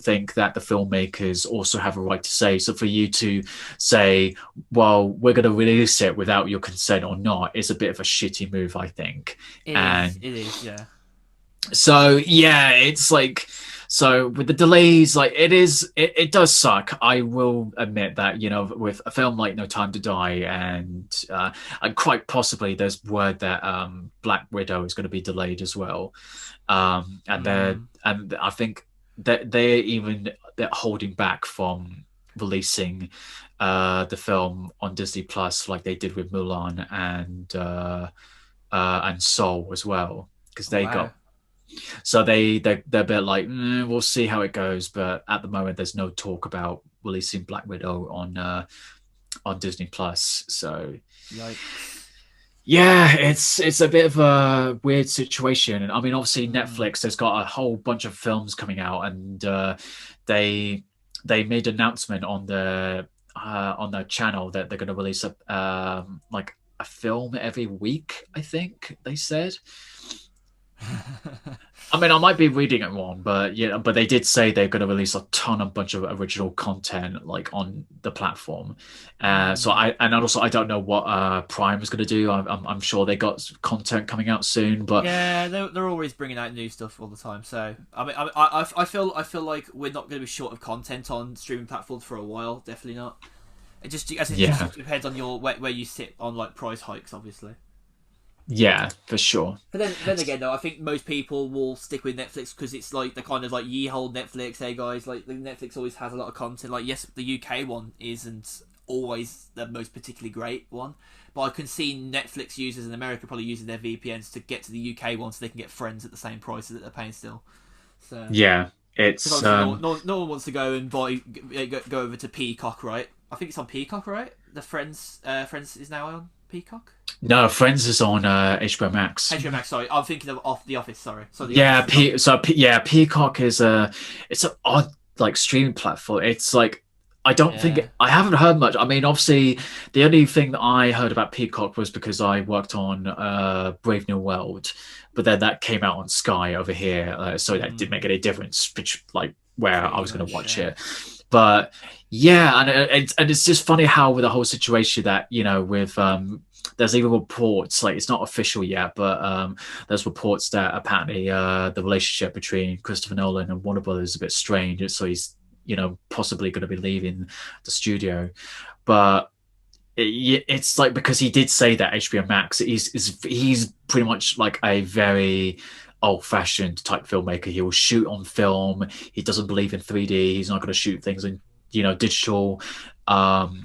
think that the filmmakers also have a right to say. So for you to say, well, we're going to release it without your consent or not, is a bit of a shitty move, I think. It is. And It is. Yeah. so yeah, it's like, so with the delays, like it does suck. I will admit that, with a film like No Time to Die, and quite possibly there's word that Black Widow is going to be delayed as well. Mm. And I think that they're holding back from releasing the film on Disney Plus like they did with Mulan and Soul as well, because Oh, they wow. got, so they're a bit like, we'll see how it goes, but at the moment there's no talk about releasing Black Widow on Disney Plus. So Yikes. yeah, it's a bit of a weird situation. And I mean, obviously Mm. Netflix has got a whole bunch of films coming out, and they they made an announcement on their channel that they're going to release like a film every week. I think they said. I mean, I might be reading it wrong, but yeah, but they did say they're going to release a bunch of original content like on the platform. So Mm. I don't know what Prime is going to do. I'm sure they got content coming out soon, but Yeah, they're always bringing out new stuff all the time. So I mean, I feel like we're not going to be short of content on streaming platforms for a while. Definitely not. It yeah, just depends on your where you sit on like price hikes, obviously. yeah, for sure. But then again, though, I think most people will stick with Netflix because it's like the kind of like ye hold Netflix. Hey guys, like the Netflix always has a lot of content. Like yes, the UK one isn't always the most particularly great one, but I can see Netflix users in America probably using their VPNs to get to the UK one so they can get Friends at the same price that they're paying still. So Yeah, because it's obviously no one wants to go and go over to Peacock, right? I think it's on Peacock, right? The Friends is now on Peacock. no, Friends is on HBO Max. HBO Max, sorry. I'm thinking of off The Office, sorry. So The Office Yeah, is on. Yeah, Peacock is it's an odd like streaming platform. It's like, Yeah. I haven't heard much. I mean, obviously the only thing that I heard about Peacock was because I worked on Brave New World, but then that came out on Sky over here, so that didn't Mm, make any difference, which like where I pretty was going to much, watch yeah. it. But yeah, and it's just funny how with the whole situation that with there's even reports, like it's not official yet, but there's reports that apparently the relationship between Christopher Nolan and Warner Brothers is a bit strained, so he's possibly going to be leaving the studio. But it's like, because he did say that HBO Max, he's pretty much like a very old-fashioned type filmmaker. He will shoot on film. He doesn't believe in 3D. He's not going to shoot things in digital.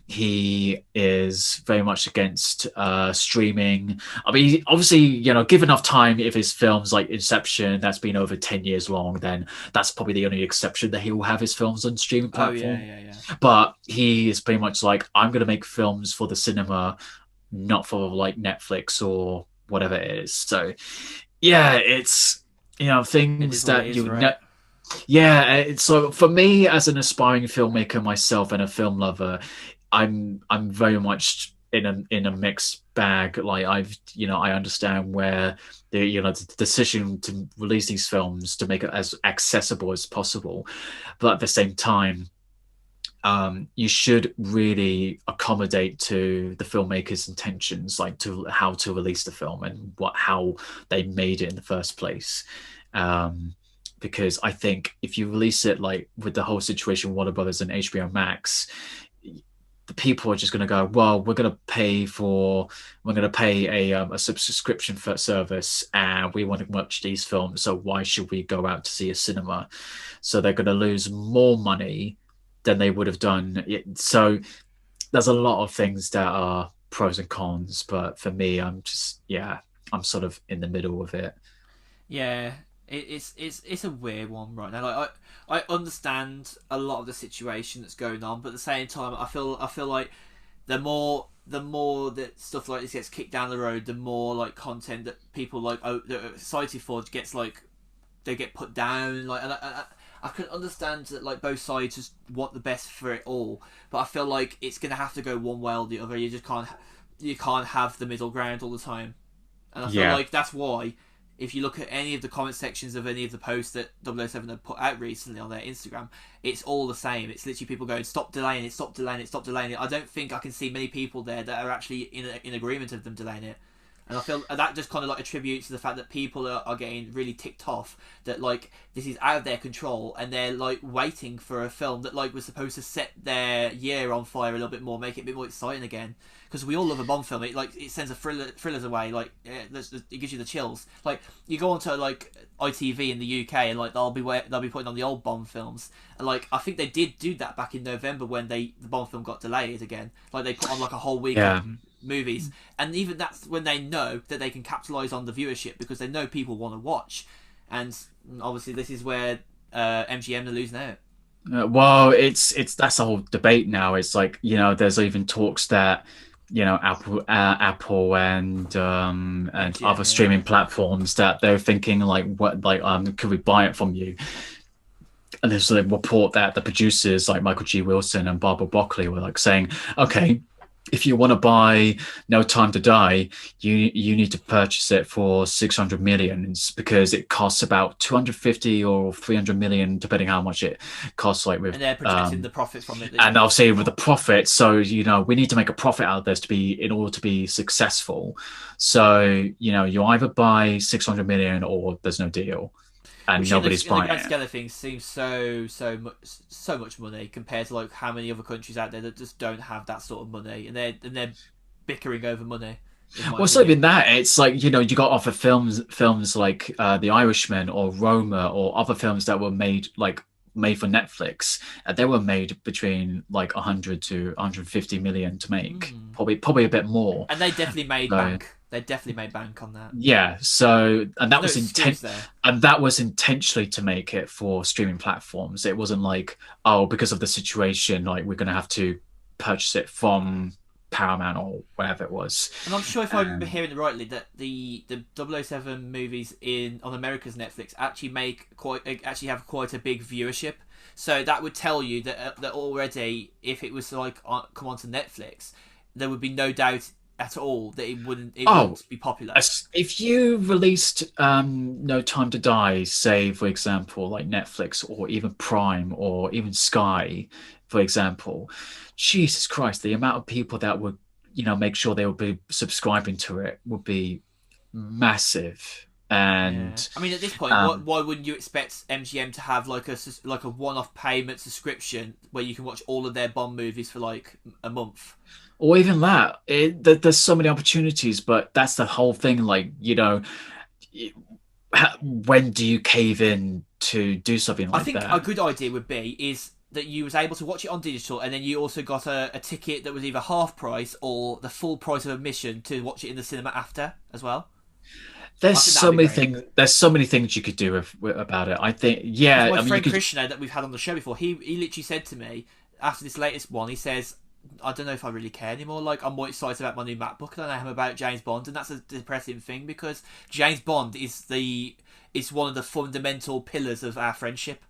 He is very much against streaming. I mean, obviously, give enough time, if his films like Inception, that's been over 10 years long, then that's probably the only exception that he will have his films on streaming Oh yeah, platform. yeah, yeah. But he is pretty much like, I'm going to make films for the cinema, not for like Netflix or whatever it is. So yeah, it's It things is what it that is, you right? know. Yeah, so for me as an aspiring filmmaker myself and a film lover, I'm very much in a mixed bag. Like I understand where the decision to release these films to make it as accessible as possible, but at the same time, you should really accommodate to the filmmaker's intentions, like to how to release the film and how they made it in the first place. Um, because I think if you release it like with the whole situation, Warner Brothers and HBO Max, the people are just going to go, well, we're going to pay a subscription for service, and we want to watch these films. So why should we go out to see a cinema? So they're going to lose more money than they would have done. So there's a lot of things that are pros and cons, but for me, I'm sort of in the middle of it. Yeah, it's a weird one right now. Like I understand a lot of the situation that's going on, but at the same time, I feel like the more that stuff like this gets kicked down the road, the more like content that people like that are excited for gets like they get put down. Like and I can understand that like both sides just want the best for it all, but I feel like it's gonna have to go one way or the other. You can't have the middle ground all the time, and I feel Yeah, like that's why if you look at any of the comment sections of any of the posts that 007 have put out recently on their Instagram, it's all the same. It's literally people going, stop delaying it, stop delaying it, stop delaying it. I don't think I can see many people there that are actually in agreement of them delaying it. And I feel that just kind of like attributes to the fact that people are getting really ticked off that like this is out of their control and they're like waiting for a film that like was supposed to set their year on fire a little bit more, make it a bit more exciting again. Because we all love a Bond film. It sends a thrillers away. Like it gives you the chills. Like you go onto like ITV in the UK and like they'll be putting on the old Bond films. And like I think they did do that back in November when the Bond film got delayed again. Like they put on like a whole week yeah. of movies, and even that's when they know that they can capitalize on the viewership because they know people want to watch. And obviously this is where MGM are losing out. Well, it's that's the whole debate now. It's like, there's even talks that, Apple and other MGM, yeah. streaming platforms that they're thinking like, what, like, could we buy it from you? And there's a report that the producers like Michael G. Wilson and Barbara Broccoli were like saying, okay, if you want to buy No Time to Die, you need to purchase it for 600 million because it costs about 250 or 300 million, depending how much it costs. Like with And they're projecting the profits from it. and I'll say with the profit, so we need to make a profit out of this in order to be successful. So you either buy 600 million or there's no deal, and Which nobody's in the buying grand it. scale of things seems so much money compared to like how many other countries out there that just don't have that sort of money, and they're bickering over money. In my Well, it's not opinion, even that. It's like, you got offer films like The Irishman or Roma or other films that were made for Netflix. And they were made between like 100 to 150 million to make, probably a bit more. and they definitely made So, bank. They definitely made bank on that. yeah. So, and that No was excuse there. intentionally to make it for streaming platforms. It wasn't like, oh, because of the situation, like we're gonna have to purchase it from Paramount or whatever it was. And I'm sure if I remember Um, hearing it rightly, that the 007 movies on America's Netflix actually have quite a big viewership. So that would tell you that already, if it was to like come onto Netflix, there would be no doubt at all that it oh, wouldn't be popular. if you released No Time to Die, say for example, like Netflix or even Prime or even Sky, for example, Jesus Christ, the amount of people that would, make sure they would be subscribing to it would be massive. Yeah, And I mean, at this point, um, why wouldn't you expect MGM to have like a one-off payment subscription where you can watch all of their Bond movies for like a month? or even that, there's so many opportunities, but that's the whole thing. Like, when do you cave in to do something I like think a that? good idea would be is that you was able to watch it on digital, and then you also got a ticket that was either half price or the full price of admission to watch it in the cinema after as well. I think that'd be great. There's so many things you could do about it. I think, Because yeah, my I mean, you friend could. Krishna that we've had on the show before, he literally said to me after this latest one, he says, I don't know if I really care anymore. Like, I'm more excited about my new MacBook than I am about James Bond, and that's a depressing thing because James Bond is one of the fundamental pillars of our friendship.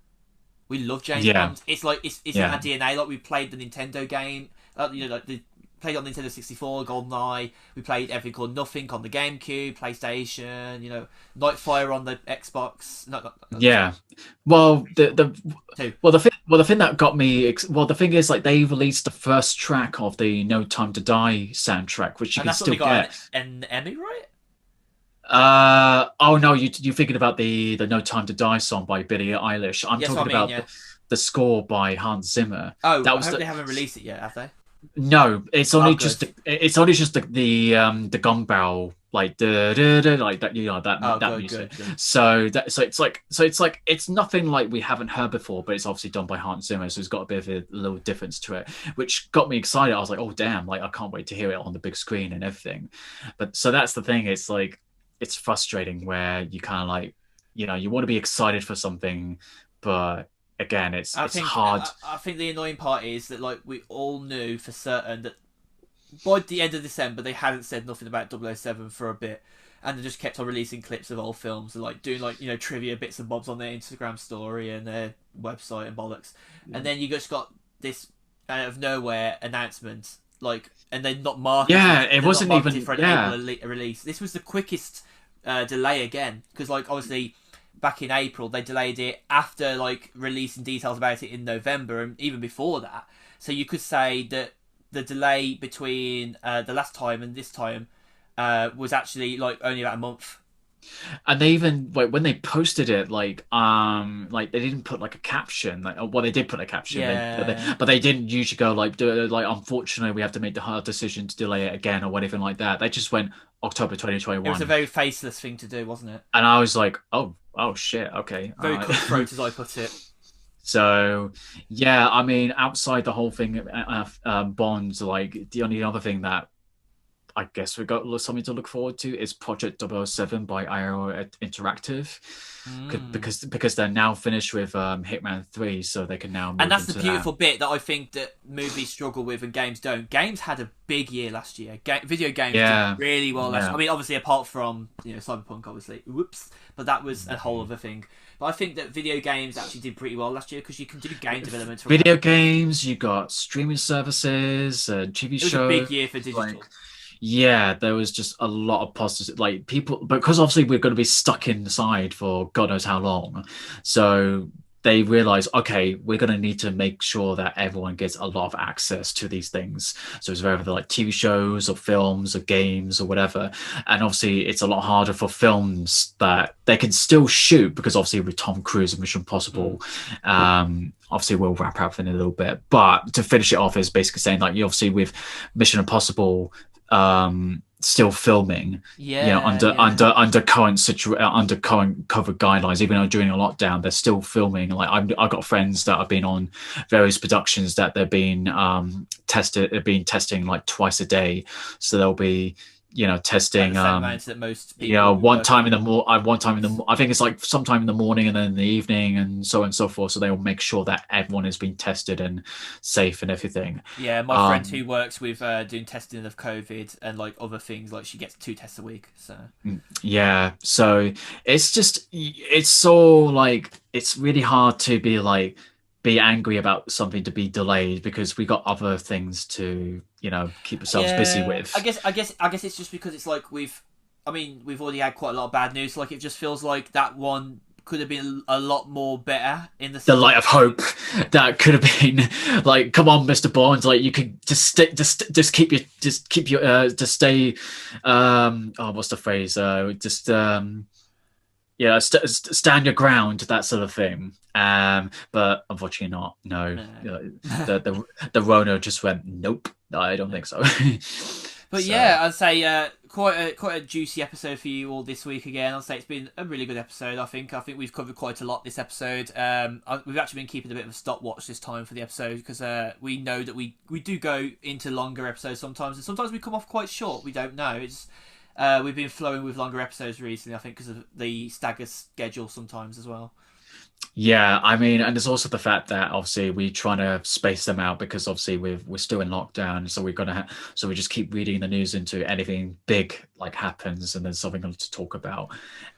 We love James Yeah, Bond. It's like it's in our yeah, DNA. Like we played the Nintendo game, like the played on Nintendo 64, GoldenEye. We played everything called Nothing on the GameCube, PlayStation. Nightfire on the Xbox. No, not the yeah. Well, two. the thing that got me, well, the thing is, like, they released the first track of the No Time to Die soundtrack, which you And can that's what still we got get. an Emmy, right? Oh no, you're thinking about the No Time to Die song by Billie Eilish. I'm Yes, what talking I mean. about Yeah. the score by Hans Zimmer. Oh, That I was hope the they haven't released it yet, have they? No, it's Oh, only good. just the gong bell, like the like that, Oh, that good, music. good, good. So it's nothing like we haven't heard before, but it's obviously done by Hans Zimmer, so it's got a bit of a little difference to it, which got me excited. I was like, oh damn, like I can't wait to hear it on the big screen and everything. But so that's the thing. It's like it's frustrating where you kind of like, you want to be excited for something, but again, I it's think hard. I think the annoying part is that like we all knew for certain that by the end of December they hadn't said nothing about 007 for a bit, and they just kept on releasing clips of old films and like doing like trivia bits and bobs on their Instagram story and their website and bollocks, and then you just got this out of nowhere announcement like, and then not marketed. Yeah, it They're not wasn't marketed even. for an April Yeah, release. This was the quickest delay again because like obviously back in April they delayed it after like releasing details about it in November and even before that. So you could say that the delay between the last time and this time was actually like only about a month. and they even like when they posted it, like they didn't put like a caption. Like, well, they did put a caption. Yeah, But they didn't usually go like, like, unfortunately, we have to make the hard decision to delay it again or whatever like that. They just went October it was a 2021, very faceless thing to do, wasn't it? and I was like, oh shit, okay, all Very right. cutthroat, as I put it. So, yeah, I mean, outside the whole thing, Bond, like the only other thing that I guess we got something to look forward to is Project 007 by IO Interactive, Mm. because they're now finished with Hitman 3, so they can now And move that's the into that. beautiful bit that I think that movies struggle with and games don't. Games had a big year last year. Video games did Yeah, really well last year. yeah. I mean, obviously, apart from Cyberpunk, obviously, whoops, but that was a whole other thing. But I think that video games actually did pretty well last year because you can do game development from Video home. games, you got streaming services, TV It was a shows, big year for like, digital. yeah, there was just a lot of positive, like people, because obviously we're going to be stuck inside for God knows how long. So they realize, okay, we're going to need to make sure that everyone gets a lot of access to these things. So it's whether they're like TV shows or films or games or whatever. And obviously it's a lot harder for films that they can still shoot because obviously with Tom Cruise and Mission Mm. Impossible, obviously we'll wrap up in a little bit. But to finish it off is basically saying like, you obviously with Mission Impossible, still filming, Yeah, yeah. under current COVID guidelines, even though during a lockdown they're still filming. Like I've got friends that have been on various productions that they've been testing like twice a day, so they'll be About the testing same amount that most people who one work time in in the one time in office. I think it's like sometime in the morning and then in the evening and so on and so forth, so they will make sure that everyone has been tested and safe and everything. Yeah, my friend um who works with doing testing of COVID and like other things, like she gets 2 tests a week. So Yeah, so it's so like it's really hard to be like be angry about something to be delayed because we got other things to, keep ourselves busy yeah, with. I guess it's just because it's like I mean, we've already had quite a lot of bad news. Like it just feels like that one could have been a lot more better in the The sense light like of hope that could have been like, come on, Mr. Bonds, like you could just keep your just stay oh, what's the phrase? Just yeah, stand your ground, that sort of thing. But unfortunately not. No, no. the Rona just went, nope. I don't think so. But So yeah, I'd say quite a juicy episode for you all this week again. I'd say it's been a really good episode. I think we've covered quite a lot this episode. We've actually been keeping a bit of a stopwatch this time for the episode because we know that we do go into longer episodes sometimes, and sometimes we come off quite short. We don't know. It's we've been flowing with longer episodes recently. I think because of the stagger schedule sometimes as well. yeah, I mean, and there's also the fact that obviously we're trying to space them out because obviously we're still in lockdown, so we're gonna so we just keep reading the news into anything big like happens, and there's something to talk about.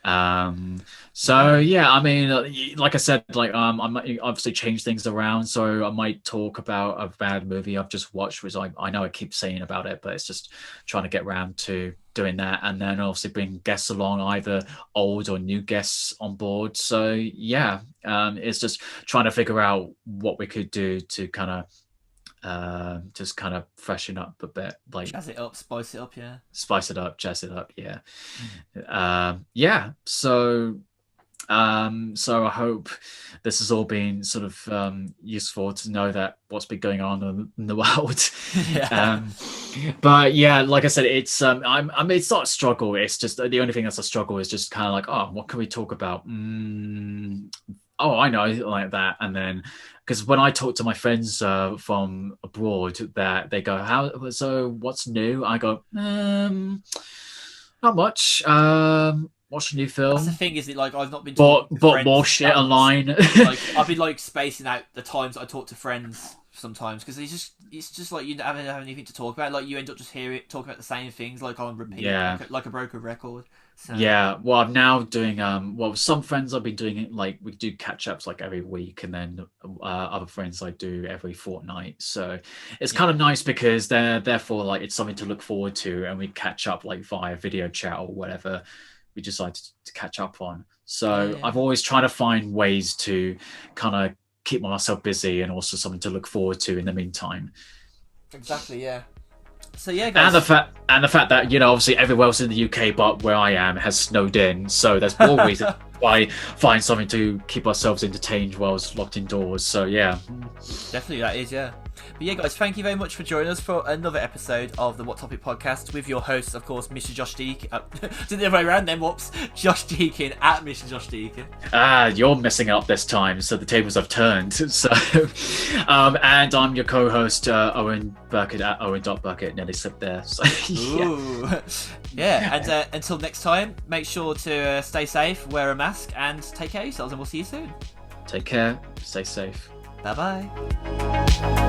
Um, so Yeah. yeah, I mean, like I said, like I might obviously change things around, so I might talk about a bad movie I've just watched, which I know I keep saying about it, but it's just trying to get around to doing that, and then obviously bring guests along, either old or new guests on board. So yeah, it's just trying to figure out what we could do to kind of just kind of freshen up a bit, like Jazz it up, spice it up, yeah. spice it up, jazz it up. Yeah, yeah. So So I hope this has all been sort of useful to know that what's been going on in the world. Yeah. um, but yeah, like I said, it's I mean, it's not a struggle. It's just the only thing that's a struggle is just kind of like, oh, what can we talk about? Oh, I know, like that. And then because when I talk to my friends from abroad, that they go, how so? What's new? I go, not much. Watch a new That's the film. thing, is it like I've not been talking But to more friends shit that much. online. Like I've been like spacing out the times I talk to friends sometimes, because it's just like you don't have anything to talk about. Like you end up just talking about the same things like on repeat, Yeah. like a broken record. So Yeah, well, I'm now doing well, with some friends I've been doing it like we do catch ups like every week, and then other friends I do every fortnight. So it's kind yeah, of nice because they're therefore like it's something to look forward to, and we catch up like via video chat or whatever we decide to catch up on. yeah, So yeah, I've always tried to find ways to kind of keep myself busy and also something to look forward to in the meantime. exactly, yeah. So yeah, And guys. the fact that obviously everywhere else in the UK but where I am has snowed in, so there's more reason why find something to keep ourselves entertained whilst locked indoors. So yeah, Definitely, that is, yeah. But yeah, guys, thank you very much for joining us for another episode of the What Topic podcast with your hosts, of course, Mr. Josh Deakin. Did the other way around then, whoops. Josh Deakin at Mr. Josh Deakin. you're messing up this time, so the tables have turned. So, and I'm your co-host Owen Burkett at Owen.Burkett. Nearly slipped there. So, yeah. Ooh. Yeah, and until next time, make sure to stay safe, wear a mask, and take care of yourselves, and we'll see you soon. Take care. Stay safe. Bye bye.